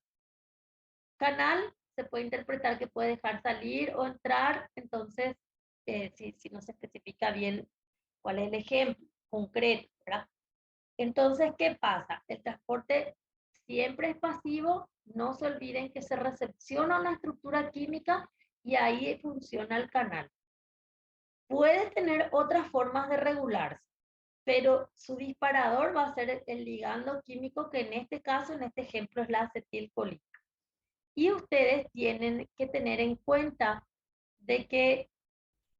canal, se puede interpretar que puede dejar salir o entrar, entonces, si no se especifica bien cuál es el ejemplo concreto, ¿verdad? Entonces, ¿qué pasa? El transporte siempre es pasivo, no se olviden que se recepciona una estructura química y ahí funciona el canal. Puede tener otras formas de regularse, pero su disparador va a ser el ligando químico, que en este caso, en este ejemplo, es la acetilcolina. Y ustedes tienen que tener en cuenta de que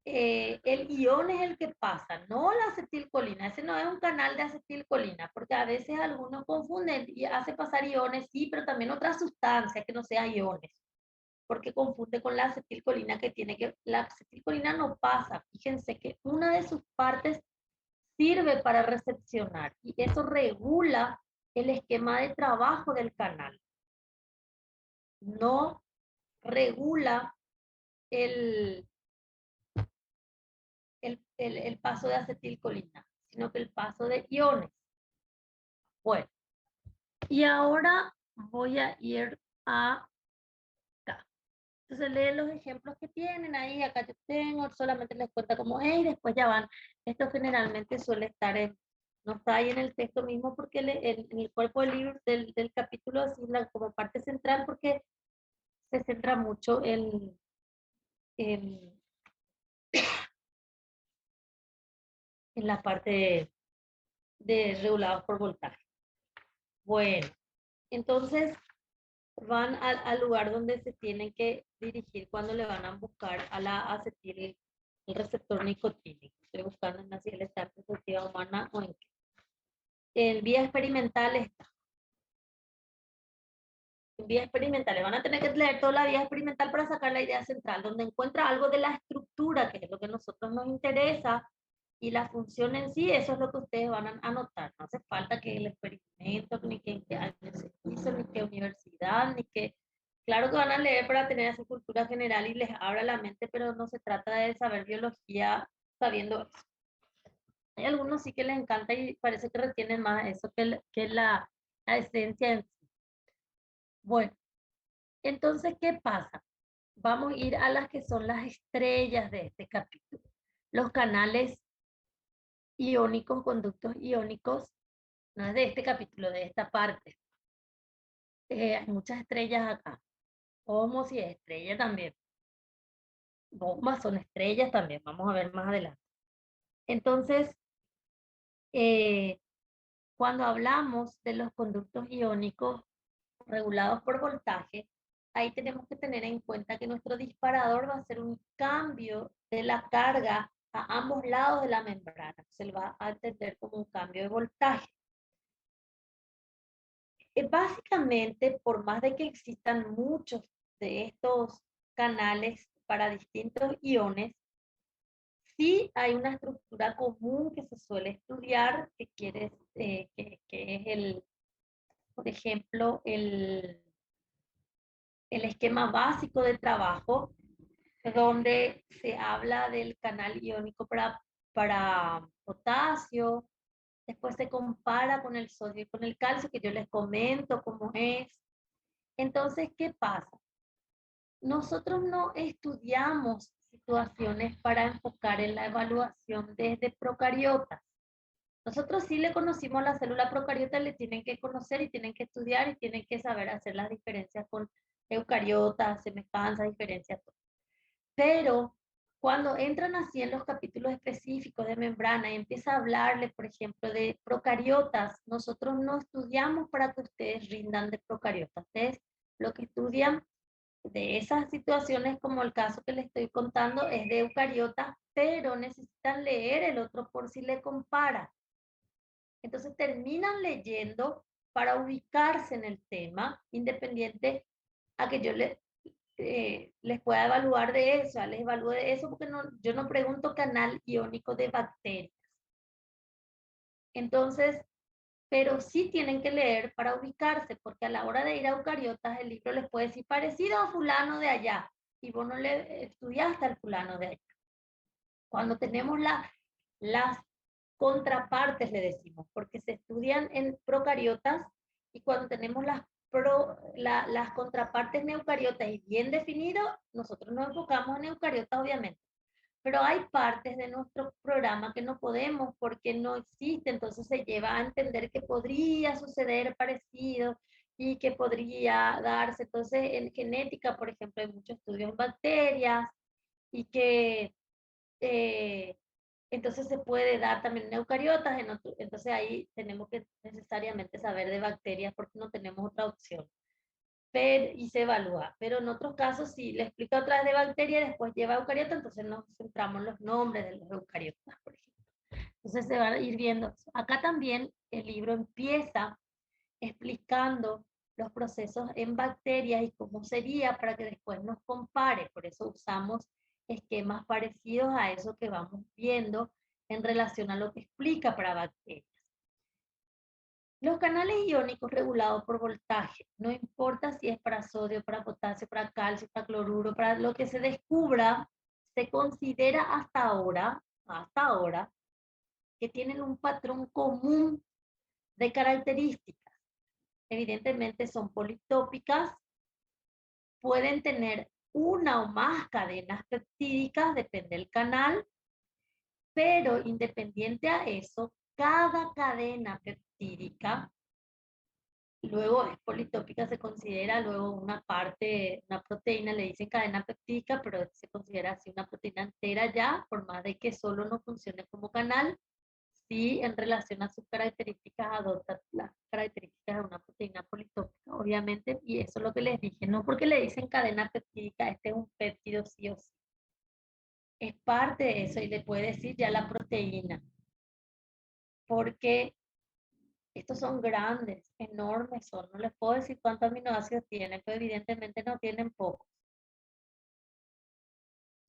el ion es el que pasa, no la acetilcolina. Ese no es un canal de acetilcolina, porque a veces algunos confunden y hace pasar iones, sí, pero también otras sustancias que no sean iones, porque confunde con la acetilcolina que tiene que, la acetilcolina no pasa. Fíjense que una de sus partes sirve para recepcionar y eso regula el esquema de trabajo del canal. No regula el, el paso de acetilcolina, sino que el paso de iones. Bueno, y ahora voy a ir a acá. Entonces leen los ejemplos que tienen ahí, acá yo tengo, solamente les cuenta cómo es y después ya van. Esto generalmente suele estar no está ahí en el texto mismo porque en el cuerpo del libro, del capítulo, así como parte central, porque se centra mucho en, en la parte de regulados por voltaje. Bueno, entonces van al lugar donde se tienen que dirigir cuando le van a buscar a la acetil, el receptor nicotínico. Estoy buscando en la si él está en perspectiva humana o en qué. En vía experimental está. En vía experimental, van a tener que leer toda la vía experimental para sacar la idea central, donde encuentra algo de la estructura, que es lo que a nosotros nos interesa, y la función en sí, eso es lo que ustedes van a anotar. No hace falta que el experimento, ni que en qué año se hizo, ni qué universidad, ni que... Claro que van a leer para tener esa cultura general y les abra la mente, pero no se trata de saber biología sabiendo eso. Hay algunos sí que les encanta y parece que retienen más eso que la esencia en sí. Bueno, entonces, ¿qué pasa? Vamos a ir a las que son las estrellas de este capítulo. Los canales iónicos, conductos iónicos, no es de este capítulo, de esta parte. Hay muchas estrellas acá. Homos y estrellas también. Bombas son estrellas también, vamos a ver más adelante. Entonces, eh, cuando hablamos de los conductos iónicos regulados por voltaje, ahí tenemos que tener en cuenta que nuestro disparador va a ser un cambio de la carga a ambos lados de la membrana. Se va a entender como un cambio de voltaje. Básicamente, por más de que existan muchos de estos canales para distintos iones, sí hay una estructura común que se suele estudiar, que es por ejemplo, el esquema básico de trabajo, donde se habla del canal iónico para potasio, después se compara con el sodio y con el calcio, que yo les comento cómo es. Entonces, ¿qué pasa? Nosotros no estudiamos situaciones para enfocar en la evaluación desde procariotas. Nosotros sí le conocimos a la célula procariota, le tienen que conocer y tienen que estudiar y tienen que saber hacer las diferencias con eucariotas, semejanzas, diferencias. Pero cuando entran así en los capítulos específicos de membrana y empieza a hablarle, por ejemplo, de procariotas, nosotros no estudiamos para que ustedes rindan de procariotas. Ustedes lo que estudian de esas situaciones, como el caso que les estoy contando, es de eucariotas, pero necesitan leer el otro por si le compara. Entonces terminan leyendo para ubicarse en el tema, independiente a que yo les pueda evaluar de eso, les evalúe de eso, porque no, yo no pregunto canal iónico de bacterias. Entonces, pero sí tienen que leer para ubicarse, porque a la hora de ir a eucariotas, el libro les puede decir parecido a fulano de allá, y vos no le estudiaste al fulano de allá. Cuando tenemos las contrapartes, le decimos, porque se estudian en procariotas, y cuando tenemos las contrapartes en eucariotas y bien definido, nosotros nos enfocamos en eucariotas, obviamente. Pero hay partes de nuestro programa que no podemos porque no existe, entonces se lleva a entender que podría suceder parecido y que podría darse. Entonces, en genética, por ejemplo, hay muchos estudios en bacterias y que eh, entonces se puede dar también en eucariotas, entonces ahí tenemos que necesariamente saber de bacterias porque no tenemos otra opción. Y se evalúa, pero en otros casos si le explica otra vez de bacteria, después lleva eucariota, entonces nos centramos en los nombres de los eucariotas, por ejemplo. Entonces se va a ir viendo. Acá también el libro empieza explicando los procesos en bacterias y cómo sería para que después nos compare. Por eso usamos esquemas parecidos a eso que vamos viendo en relación a lo que explica para bacterias. Los canales iónicos regulados por voltaje, no importa si es para sodio, para potasio, para calcio, para cloruro, para lo que se descubra, se considera hasta ahora, que tienen un patrón común de características. Evidentemente son politópicas, pueden tener una o más cadenas peptídicas, depende del canal, pero independiente a eso, cada cadena peptídica, luego es politópica, se considera luego una parte, una proteína, le dicen cadena peptídica, pero se considera así una proteína entera ya, por más de que solo no funcione como canal, sí en relación a sus características adopta las características de una proteína politópica, obviamente, y eso es lo que les dije, no porque le dicen cadena peptídica, este es un péptido sí o sí. Es parte de eso y le puede decir ya la proteína, porque estos son grandes, enormes son. No les puedo decir cuántos aminoácidos tienen, pero evidentemente no tienen pocos.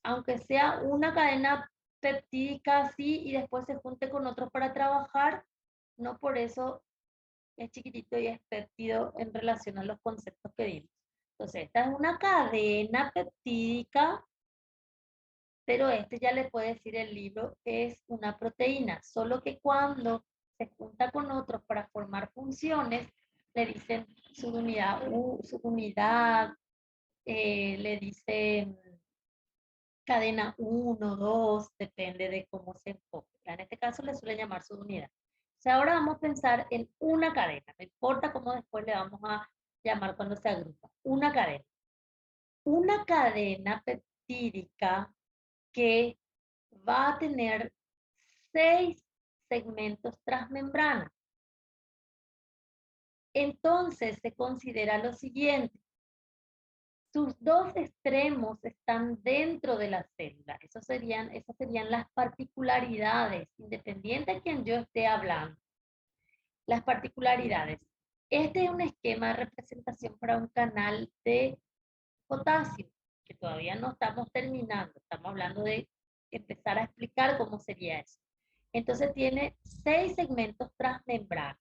Aunque sea una cadena peptídica así y después se junte con otros para trabajar, no por eso es chiquitito y es péptido en relación a los conceptos que dimos. Entonces, esta es una cadena peptídica, pero este ya le puede decir el libro es una proteína, solo que cuando se junta con otros para formar funciones, le dicen subunidad, le dicen cadena 1, 2, depende de cómo se enfoque. En este caso le suele llamar subunidad. O sea, ahora vamos a pensar en una cadena, no importa cómo después le vamos a llamar cuando se agrupa. Una cadena. Una cadena peptídica que va a tener 6 segmentos transmembrana. Entonces se considera lo siguiente. Sus dos extremos están dentro de la célula. Esas serían las particularidades, independiente de quien yo esté hablando. Las particularidades. Este es un esquema de representación para un canal de potasio, que todavía no estamos terminando. Estamos hablando de empezar a explicar cómo sería eso. Entonces tiene 6 segmentos transmembrana.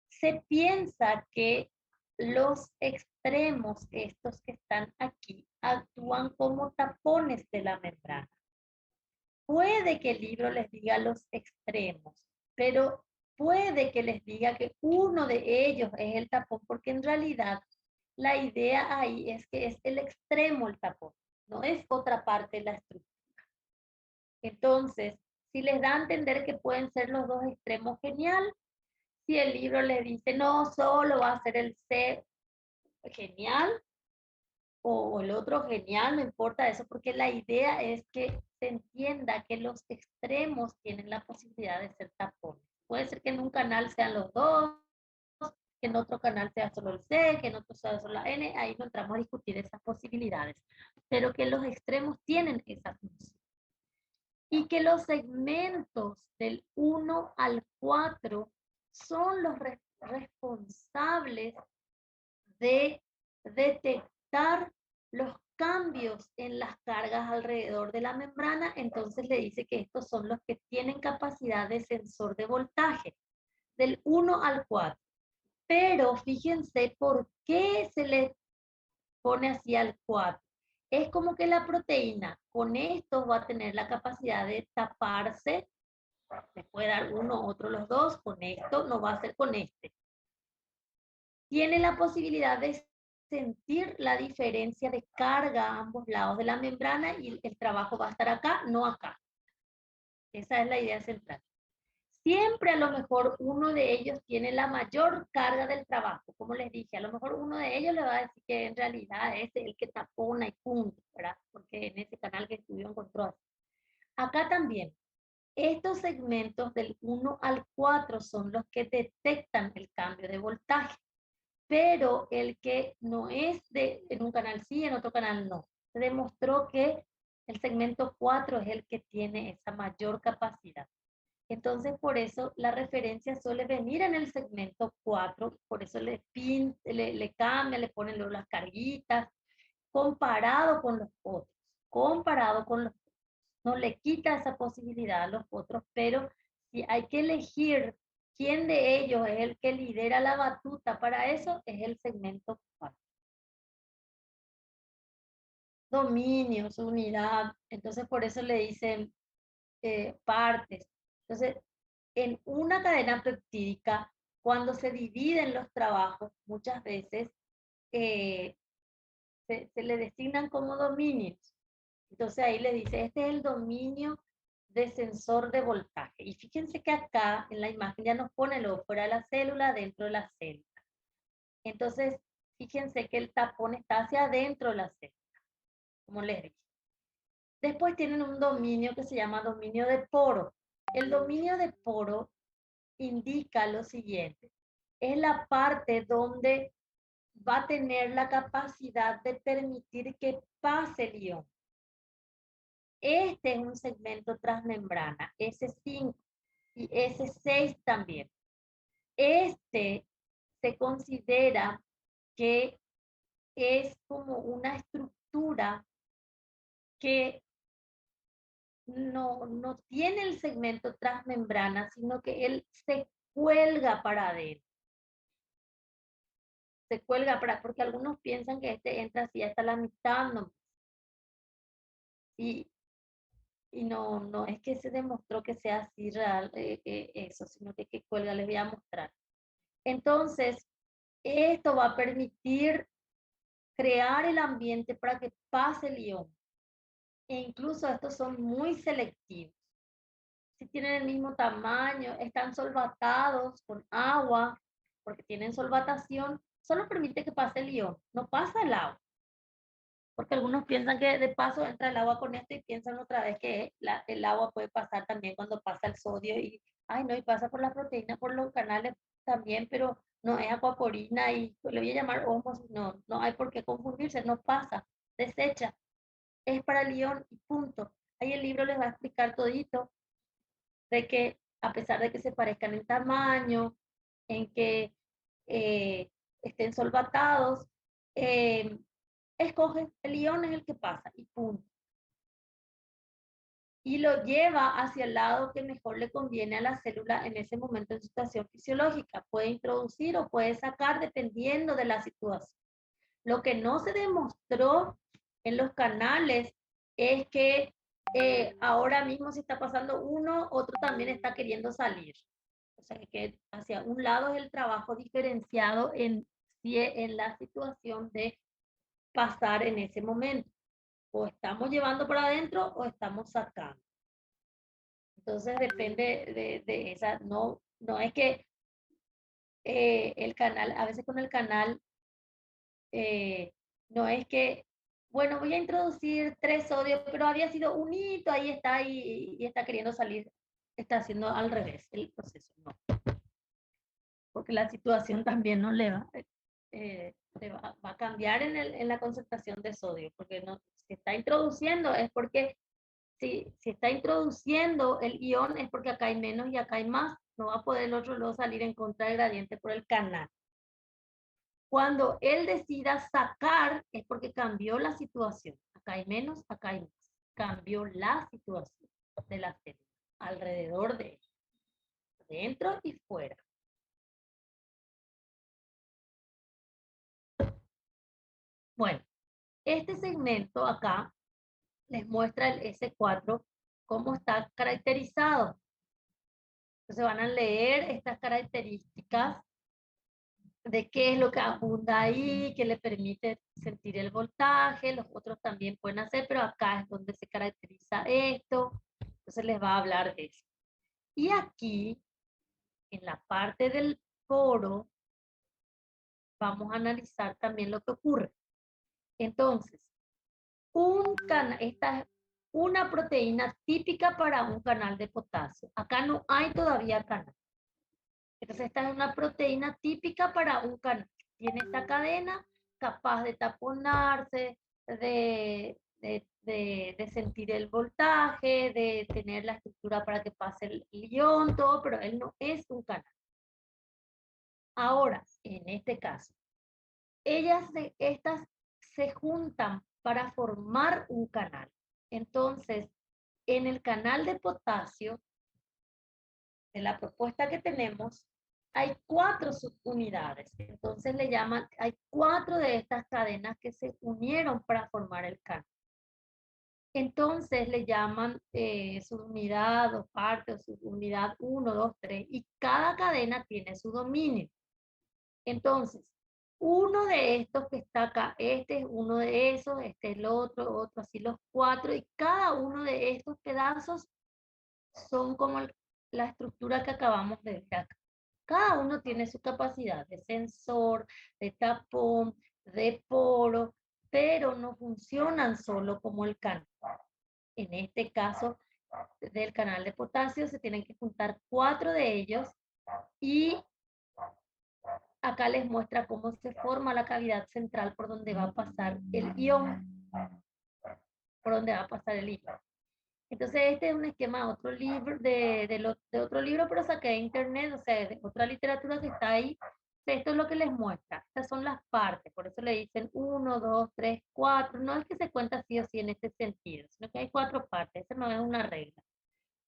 Se piensa que los extremos, estos que están aquí, actúan como tapones de la membrana. Puede que el libro les diga los extremos, pero puede que les diga que uno de ellos es el tapón, porque en realidad la idea ahí es que es el extremo el tapón, no es otra parte de la estructura. Entonces, si les da a entender que pueden ser los dos extremos, genial. Si el libro les dice, no, solo va a ser el C, genial, o el otro, genial, no importa eso, porque la idea es que se entienda que los extremos tienen la posibilidad de ser tapones. Puede ser que en un canal sean los dos, que en otro canal sea solo el C, que en otro sea solo la N, ahí no entramos a discutir esas posibilidades, pero que los extremos tienen esa función. Y que los segmentos del 1 al 4 son los responsables de detectar los cambios en las cargas alrededor de la membrana, entonces le dice que estos son los que tienen capacidad de sensor de voltaje, del 1 al 4. Pero fíjense por qué se le pone así al 4. Es como que la proteína con esto va a tener la capacidad de taparse, le puede dar uno, otro, los dos, con esto no va a ser con este. Tiene la posibilidad de sentir la diferencia de carga a ambos lados de la membrana y el trabajo va a estar acá, no acá. Esa es la idea central. Siempre a lo mejor uno de ellos tiene la mayor carga del trabajo, como les dije, a lo mejor uno de ellos le va a decir que en realidad es el que tapona y punto, ¿verdad? Porque en ese canal que estudió encontró así. Acá también, estos segmentos del 1 al 4 son los que detectan el cambio de voltaje, pero el que no es en un canal sí, en otro canal no. Se demostró que el segmento 4 es el que tiene esa mayor capacidad. Entonces, por eso la referencia suele venir en el segmento 4, por eso le cambia, le ponen luego las carguitas, comparado con los otros, comparado con los otros. No le quita esa posibilidad a los otros, pero si hay que elegir quién de ellos es el que lidera la batuta para eso, es el segmento 4. Dominios, unidad, entonces por eso le dicen partes. Entonces, en una cadena peptídica, cuando se dividen los trabajos, muchas veces se le designan como dominios. Entonces ahí le dice, este es el dominio de sensor de voltaje. Y fíjense que acá en la imagen ya nos pone lo fuera de la célula, dentro de la célula. Entonces, fíjense que el tapón está hacia adentro de la célula, como les dije. Después tienen un dominio que se llama dominio de poro. El dominio de poro indica lo siguiente. Es la parte donde va a tener la capacidad de permitir que pase el ion. Este es un segmento transmembrana, S5 y S6 también. Este se considera que es como una estructura que no tiene el segmento transmembrana, sino que él se cuelga para adentro. Se cuelga porque algunos piensan que este entra así hasta la mitad, no. Y no es que se demostró que sea así real eso, sino que cuelga, les voy a mostrar. Entonces, esto va a permitir crear el ambiente para que pase el ion. E incluso estos son muy selectivos. Si tienen el mismo tamaño, están solvatados con agua, porque tienen solvatación, solo permite que pase el ion, no pasa el agua. Porque algunos piensan que de paso entra el agua con esto y piensan otra vez que el agua puede pasar también cuando pasa el sodio y, ay no, y pasa por la proteína, por los canales también, pero no es acuaporina y le voy a llamar osmosis, no hay por qué confundirse, no pasa, desecha, es para el ion y punto. Ahí el libro les va a explicar todito de que a pesar de que se parezcan en tamaño, en que estén solvatados, escoge, el ion es el que pasa y punto. y lo lleva hacia el lado que mejor le conviene a la célula en ese momento en situación fisiológica. Puede introducir o puede sacar dependiendo de la situación. Lo que no se demostró en los canales es que ahora mismo si está pasando uno, otro también está queriendo salir. O sea, que hacia un lado es el trabajo diferenciado en la situación de pasar en ese momento. O estamos llevando para adentro o estamos sacando. Entonces depende de esa, no es que el canal, a veces con el canal, no es que, bueno, voy a introducir 3 sodios, pero había sido un hito, ahí está y está queriendo salir, está haciendo al revés el proceso, no. Porque la situación también no le va a cambiar en la concentración de sodio, porque no, si está introduciendo es porque si está introduciendo el ion es porque acá hay menos y acá hay más. No va a poder el otro luego salir en contra del gradiente por el canal. Cuando él decida sacar es porque cambió la situación. Acá hay menos, acá hay más. Cambió la situación de la célula alrededor de él, dentro y fuera. Bueno, este segmento acá les muestra el S4 cómo está caracterizado. Entonces van a leer estas características de qué es lo que abunda ahí, que le permite sentir el voltaje, los otros también pueden hacer, pero acá es donde se caracteriza esto, entonces les va a hablar de eso. Y aquí, en la parte del poro, vamos a analizar también lo que ocurre. Entonces, esta es una proteína típica para un canal de potasio. Acá no hay todavía canal. Entonces, esta es una proteína típica para un canal. Tiene esta cadena capaz de taponarse, de sentir el voltaje, de tener la estructura para que pase el ion, todo, pero él no es un canal. Ahora, en este caso, estas se juntan para formar un canal. Entonces, en el canal de potasio, de la propuesta que tenemos, hay 4 subunidades. Entonces le llaman, hay 4 de estas cadenas que se unieron para formar el canal. Entonces le llaman subunidad o parte o subunidad 1, 2, 3 y cada cadena tiene su dominio. Entonces, uno de estos que está acá, este es uno de esos, este es el otro, así los 4 y cada uno de estos pedazos son como la estructura que acabamos de ver acá. Cada uno tiene su capacidad de sensor, de tapón, de poro, pero no funcionan solo como el canal. En este caso del canal de potasio se tienen que juntar 4 de ellos y acá les muestra cómo se forma la cavidad central por donde va a pasar el ion. Por donde va a pasar el ion. Entonces este es un esquema de otro libro, de otro libro, pero saqué de internet, o sea, de otra literatura que está ahí. Esto es lo que les muestra. Estas son las partes, por eso le dicen 1, 2, 3, 4. No es que se cuenta sí o sí en este sentido, sino que hay 4 partes. Esa no es una regla.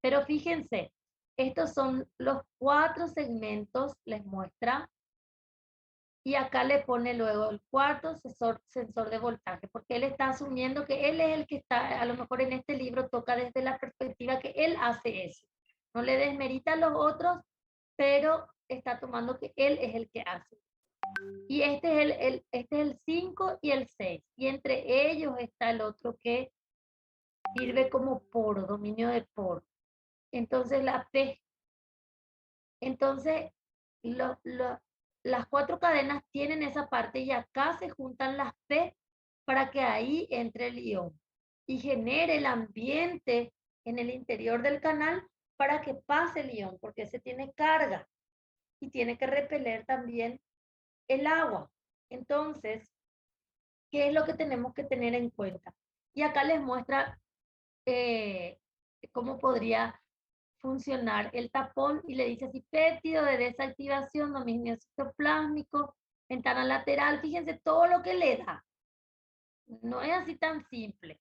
Pero fíjense, estos son los 4 segmentos, les muestra. Y acá le pone luego el cuarto sensor de voltaje, porque él está asumiendo que él es el que está, a lo mejor en este libro toca desde la perspectiva que él hace eso. No le desmerita a los otros, pero está tomando que él es el que hace. Y este es el 5 y el 6. Y entre ellos está el otro que sirve como poro, dominio de poro. Entonces la P. Entonces, las 4 cadenas tienen esa parte y acá se juntan las P para que ahí entre el ion y genere el ambiente en el interior del canal para que pase el ion, porque ese tiene carga y tiene que repeler también el agua. Entonces, ¿qué es lo que tenemos que tener en cuenta? Y acá les muestra cómo podría funcionar el tapón y le dice así, péptido de desactivación, dominio citoplásmico, ventana lateral, fíjense todo lo que le da. No es así tan simple.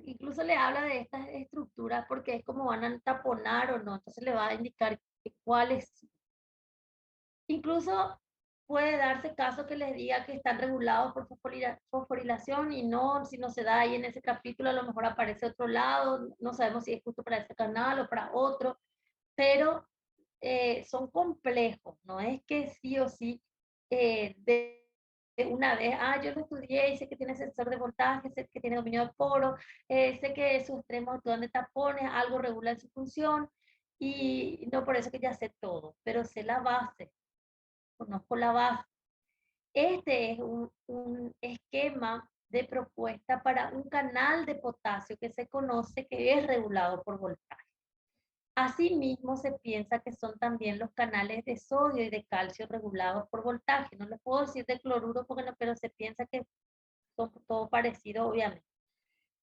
Incluso le habla de estas estructuras porque es como van a taponar o no, entonces le va a indicar cuáles. Incluso puede darse caso que les diga que están regulados por fosforilación y no, si no se da ahí en ese capítulo, a lo mejor aparece otro lado, no sabemos si es justo para ese canal o para otro, pero son complejos, no es que sí o sí de una vez, yo lo estudié y sé que tiene sensor de voltaje, sé que tiene dominio de poro, sé que sus extremos actúan de tapones, algo regula en su función, y no por eso que ya sé todo, pero sé la base, conozco la base. Este es un esquema de propuesta para un canal de potasio que se conoce que es regulado por voltaje. Asimismo, se piensa que son también los canales de sodio y de calcio regulados por voltaje. No les puedo decir de cloruro porque no, pero se piensa que son todo parecido, obviamente.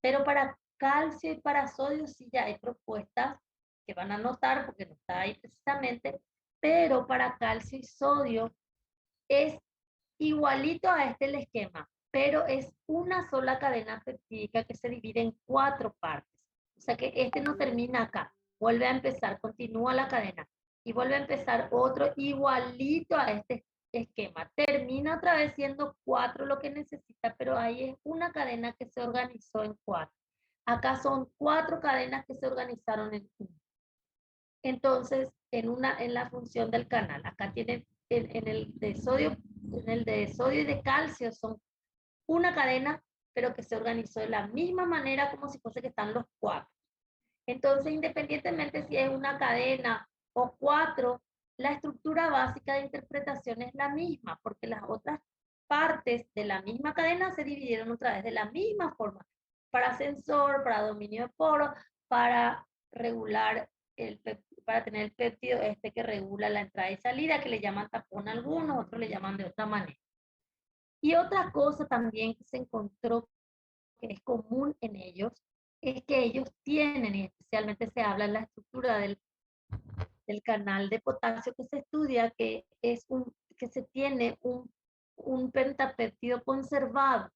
Pero para calcio y para sodio sí ya hay propuestas que van a notar porque no está ahí precisamente, pero para calcio y sodio es igualito a este el esquema, pero es una sola cadena peptídica que se divide en 4 partes. O sea que este no termina acá, vuelve a empezar, continúa la cadena y vuelve a empezar otro igualito a este esquema. Termina otra vez siendo 4 lo que necesita, pero ahí es una cadena que se organizó en 4. Acá son 4 cadenas que se organizaron en 1. Entonces, en la función del canal, acá tiene en el de sodio, en el de sodio y de calcio son una cadena, pero que se organizó de la misma manera como si fuese que están los 4. Entonces, independientemente si es una cadena o 4, la estructura básica de interpretación es la misma, porque las otras partes de la misma cadena se dividieron otra vez de la misma forma, para sensor, para dominio de poro, para regular para tener el péptido este que regula la entrada y salida, que le llaman tapón a algunos, otros le llaman de otra manera. Y otra cosa también que se encontró que es común en ellos, es que ellos tienen, y especialmente se habla en la estructura del canal de potasio que se estudia, que es que se tiene un pentapéptido conservado.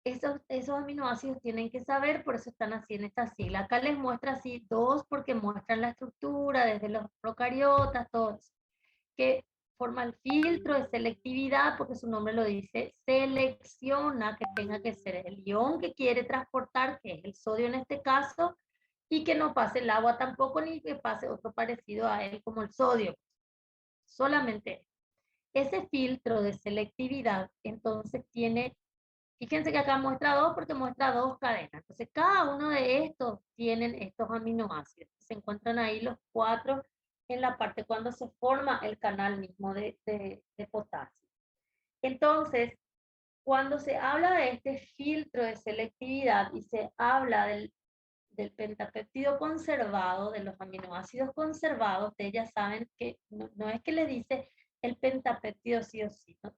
Esos aminoácidos tienen que saber, por eso están así en esta sigla. Acá les muestra así 2 porque muestran la estructura desde los procariotas, todo eso, que forma el filtro de selectividad, porque su nombre lo dice, selecciona que tenga que ser el ion que quiere transportar, que es el sodio en este caso, y que no pase el agua tampoco, ni que pase otro parecido a él como el sodio. Solamente ese filtro de selectividad, entonces tiene, fíjense que acá muestra 2 porque muestra 2 cadenas. Entonces cada uno de estos tienen estos aminoácidos. Se encuentran ahí los 4 en la parte cuando se forma el canal mismo de potasio. Entonces, cuando se habla de este filtro de selectividad y se habla del pentapéptido conservado, de los aminoácidos conservados, ustedes ya saben que no es que le dice el pentapéptido sí o sí, ¿no?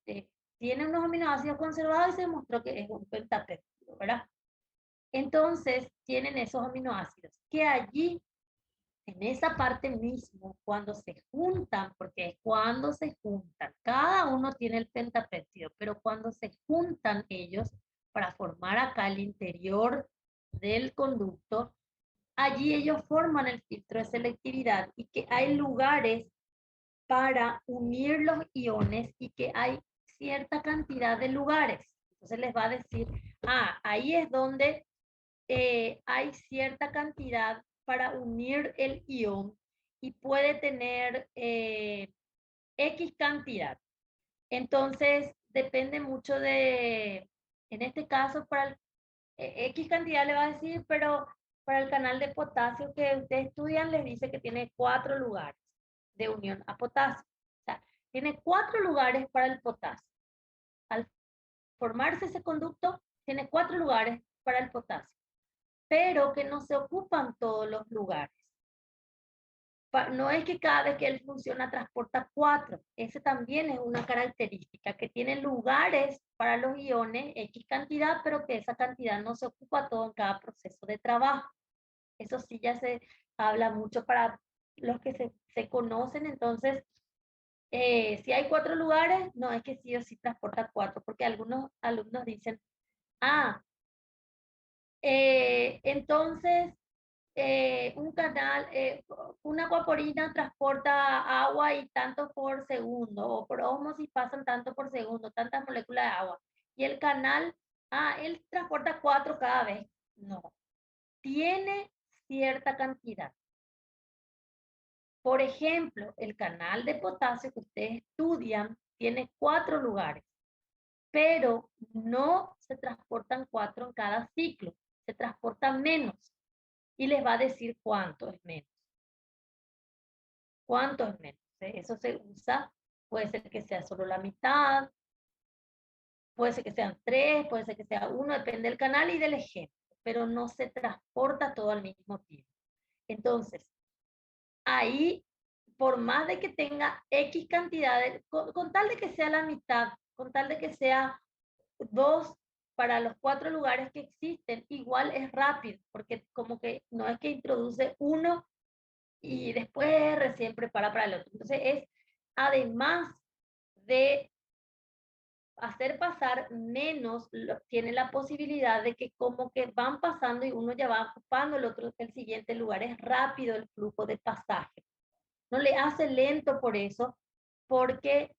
Tiene unos aminoácidos conservados y se demostró que es un pentapéptido, ¿verdad? Entonces, tienen esos aminoácidos que allí, en esa parte mismo, cuando se juntan, porque es cuando se juntan, cada uno tiene el pentapéptido, pero cuando se juntan ellos para formar acá el interior del conducto, allí ellos forman el filtro de selectividad y que hay lugares para unir los iones y que hay cierta cantidad de lugares. Entonces les va a decir, ahí es donde hay cierta cantidad para unir el ion y puede tener X cantidad. Entonces depende mucho en este caso, para el X cantidad le va a decir, pero para el canal de potasio que ustedes estudian les dice que tiene 4 lugares de unión a potasio. O sea, tiene 4 lugares para el potasio. Al formarse ese conducto, tiene 4 lugares para el potasio, pero que no se ocupan todos los lugares. No es que cada vez que él funciona transporta 4, ese también es una característica, que tiene lugares para los iones, X cantidad, pero que esa cantidad no se ocupa todo en cada proceso de trabajo. Eso sí ya se habla mucho para los que se conocen, entonces, si hay 4 lugares, no es que sí o sí transporta 4, porque algunos alumnos dicen, Entonces, un canal, una aquaporina transporta agua y tanto por segundo, o por ósmosis pasan tanto por segundo, tantas moléculas de agua. Y el canal, él transporta 4 cada vez. No, tiene cierta cantidad. Por ejemplo, el canal de potasio que ustedes estudian tiene 4 lugares, pero no se transportan 4 en cada ciclo, se transportan menos. Y les va a decir cuánto es menos. ¿Cuánto es menos? Eso se usa, puede ser que sea solo la mitad, puede ser que sean 3, puede ser que sea 1, depende del canal y del ejemplo, pero no se transporta todo al mismo tiempo. Entonces, ahí, por más de que tenga X cantidades, con tal de que sea la mitad, con tal de que sea 2 para los 4 lugares que existen, igual es rápido, porque como que no es que introduce uno y después recién prepara para el otro. Entonces es, además de hacer pasar menos, tiene la posibilidad de que como que van pasando y uno ya va ocupando el siguiente lugar. Es rápido el flujo de pasaje. No le hace lento por eso, porque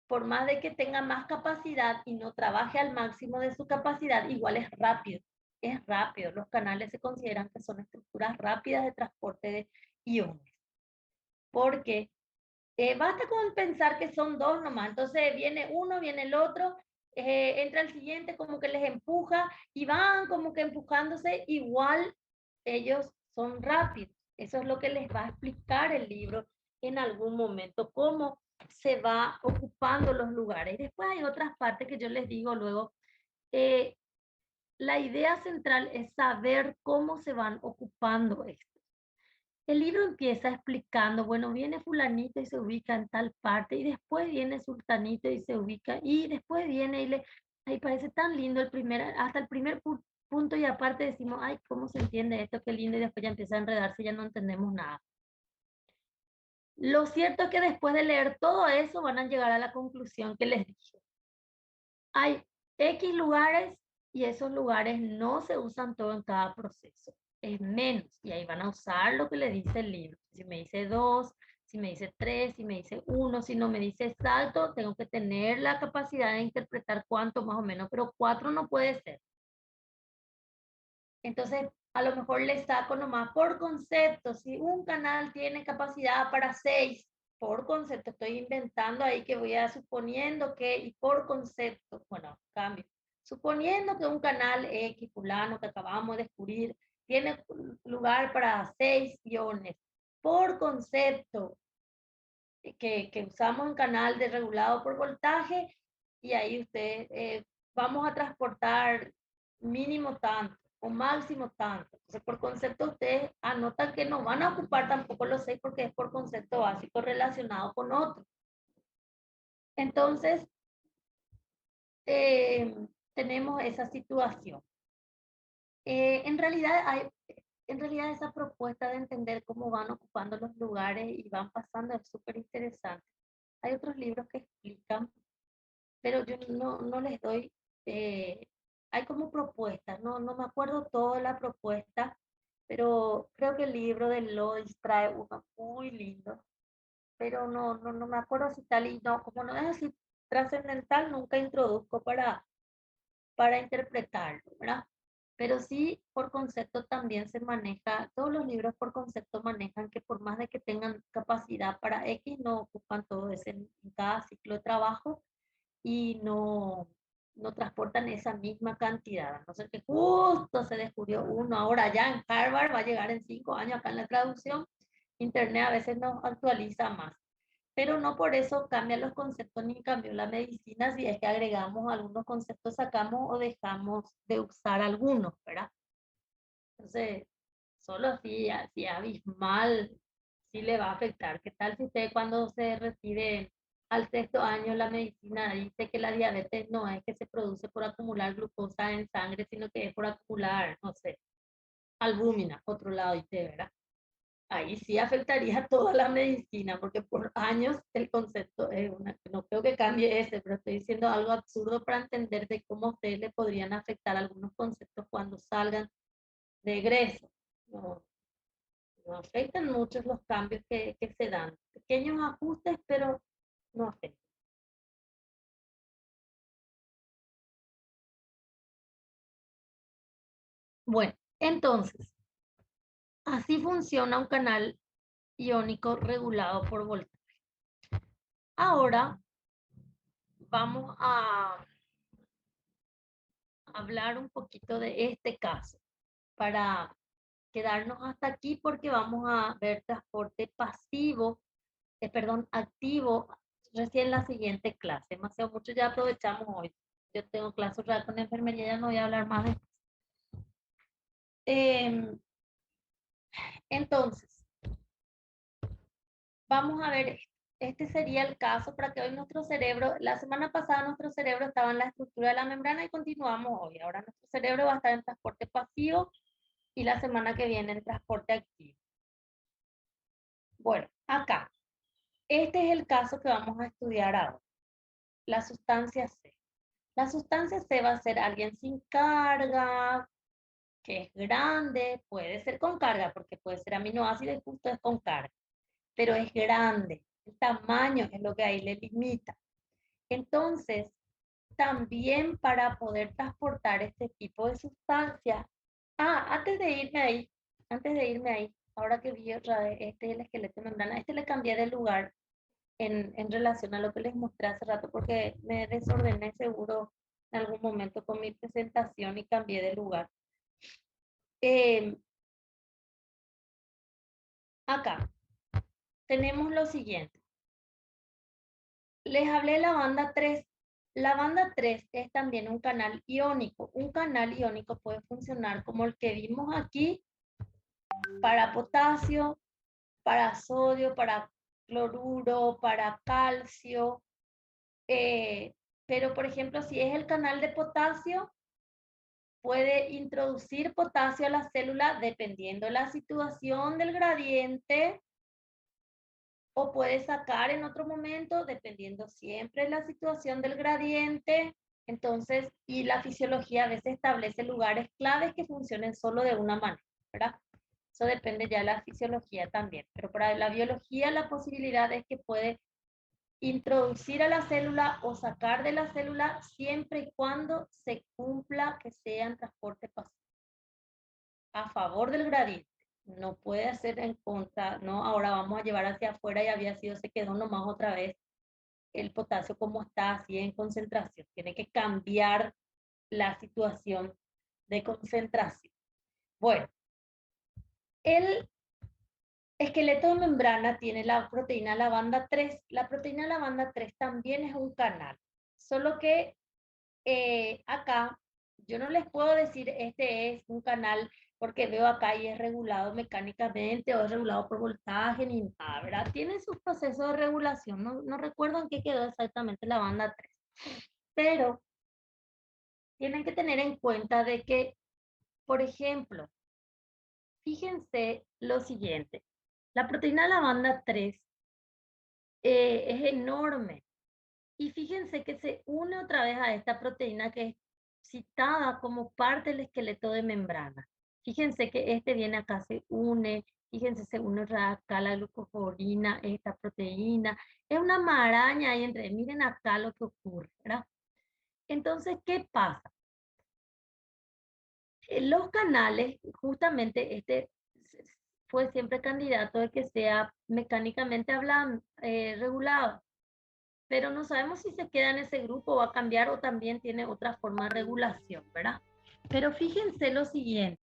por más de que tenga más capacidad y no trabaje al máximo de su capacidad, igual es rápido. Es rápido. Los canales se consideran que son estructuras rápidas de transporte de iones. Porque basta con pensar que son 2 nomás, entonces viene uno, viene el otro, entra el siguiente, como que les empuja y van como que empujándose, igual ellos son rápidos. Eso es lo que les va a explicar el libro en algún momento, cómo se va ocupando los lugares. Y después hay otras partes que yo les digo luego. La idea central es saber cómo se van ocupando esto. El libro empieza explicando, bueno, viene fulanito y se ubica en tal parte, y después viene sultanito y se ubica, y después viene y le, ay, parece tan lindo hasta el primer punto, y aparte decimos, ay, ¿cómo se entiende esto? Qué lindo, y después ya empieza a enredarse, ya no entendemos nada. Lo cierto es que después de leer todo eso van a llegar a la conclusión que les dije. Hay X lugares y esos lugares no se usan todo en cada proceso. Es menos. Y ahí van a usar lo que le dice el libro. Si me dice 2, si me dice 3, si me dice 1, si no me dice exacto, tengo que tener la capacidad de interpretar cuánto más o menos, pero 4 no puede ser. Entonces, a lo mejor le saco nomás por concepto. Si un canal tiene capacidad para 6, por concepto, estoy inventando ahí que voy a suponiendo que, y por concepto, bueno, cambio. Suponiendo que un canal X, fulano, que acabamos de descubrir, tiene lugar para 6 iones, por concepto, que usamos un canal de regulado por voltaje, y ahí usted, vamos a transportar mínimo tanto o máximo tanto. Entonces, por concepto, ustedes anotan que no van a ocupar tampoco los 6 porque es por concepto básico relacionado con otro. Entonces, tenemos esa situación. En realidad, esa propuesta de entender cómo van ocupando los lugares y van pasando es súper interesante. Hay otros libros que explican, pero yo no les doy, hay como propuestas, no me acuerdo toda la propuesta, pero creo que el libro de Lois trae uno muy lindo, pero no me acuerdo si tal, y no, como no es así trascendental, nunca introduzco para interpretarlo, ¿verdad? Pero sí, por concepto también se maneja, todos los libros por concepto manejan que por más de que tengan capacidad para X, no ocupan todo ese en cada ciclo de trabajo, y no transportan esa misma cantidad. A no ser que justo se descubrió uno ahora ya en Harvard, va a llegar en 5 años acá en la traducción. Internet a veces nos actualiza más, pero no por eso cambian los conceptos ni cambió la medicina si es que agregamos algunos conceptos, sacamos o dejamos de usar algunos, ¿verdad? Entonces, solo así abismal, sí le va a afectar. ¿Qué tal si usted cuando se recibe al 6.º año la medicina dice que la diabetes no es que se produce por acumular glucosa en sangre, sino que es por acumular, no sé, albúmina, otro lado, dice, ¿verdad? Ahí sí afectaría toda la medicina, porque por años el concepto es no creo que cambie ese, pero estoy diciendo algo absurdo para entender de cómo a ustedes le podrían afectar algunos conceptos cuando salgan de egreso. No, no afectan muchos los cambios que se dan. Pequeños ajustes, pero no afectan. Bueno, entonces, así funciona un canal iónico regulado por voltaje. Ahora vamos a hablar un poquito de este caso para quedarnos hasta aquí porque vamos a ver transporte pasivo, perdón, activo recién en la siguiente clase. Demasiado mucho ya aprovechamos hoy. Yo tengo clase otra vez con enfermería, ya no voy a hablar más de eh, entonces, vamos a ver esto. Este sería el caso para que hoy nuestro cerebro, la semana pasada nuestro cerebro estaba en la estructura de la membrana y continuamos hoy. Ahora nuestro cerebro va a estar en transporte pasivo y la semana que viene en transporte activo. Bueno, acá, este es el caso que vamos a estudiar ahora. La sustancia C. La sustancia C va a ser alguien sin carga, que es grande, puede ser con carga, porque puede ser aminoácido y justo es con carga, pero es grande. El tamaño es lo que ahí le limita. Entonces, también para poder transportar este tipo de sustancias, antes de irme ahí, ahora que vi otra vez, este es el esqueleto de membrana, este le cambié de lugar en relación a lo que les mostré hace rato, porque me desordené seguro en algún momento con mi presentación y cambié de lugar. Eh, Acá tenemos lo siguiente. Les hablé de la banda 3. La banda 3 es también un canal iónico. Un canal iónico puede funcionar como el que vimos aquí para potasio, para sodio, para cloruro, para calcio. Pero, por ejemplo, si es el canal de potasio, puede introducir potasio a la célula dependiendo de la situación del gradiente o puede sacar en otro momento dependiendo siempre de la situación del gradiente. Entonces, y la fisiología a veces establece lugares claves que funcionen solo de una manera, ¿verdad? Eso depende ya de la fisiología también. Pero para la biología la posibilidad es que puede introducir a la célula o sacar de la célula siempre y cuando se cumpla que sea en transporte pasivo a favor del gradiente. No puede hacer en contra, no, ahora vamos a llevar hacia afuera y había sido, se quedó nomás otra vez el potasio como está, así en concentración. Tiene que cambiar la situación de concentración. Bueno, el esqueleto de membrana tiene la proteína la banda 3. La proteína la banda 3 también es un canal, solo que acá yo no les puedo decir este es un canal porque veo acá y es regulado mecánicamente o es regulado por voltaje ni nada, ¿verdad? Tiene sus procesos de regulación, no recuerdo en qué quedó exactamente la banda 3, pero tienen que tener en cuenta de que, por ejemplo, fíjense lo siguiente, la proteína de la banda 3 es enorme. Y fíjense que se une otra vez a esta proteína que es citada como parte del esqueleto de membrana. Fíjense que este viene acá, se une, fíjense, se une acá la glucocorina, esta proteína. Es una maraña ahí entre, miren acá lo que ocurre, ¿verdad? Entonces, ¿qué pasa? Los canales, justamente este fue siempre candidato de que sea mecánicamente hablando, regulado, pero no sabemos si se queda en ese grupo, va a cambiar o también tiene otra forma de regulación, ¿verdad? Pero fíjense lo siguiente,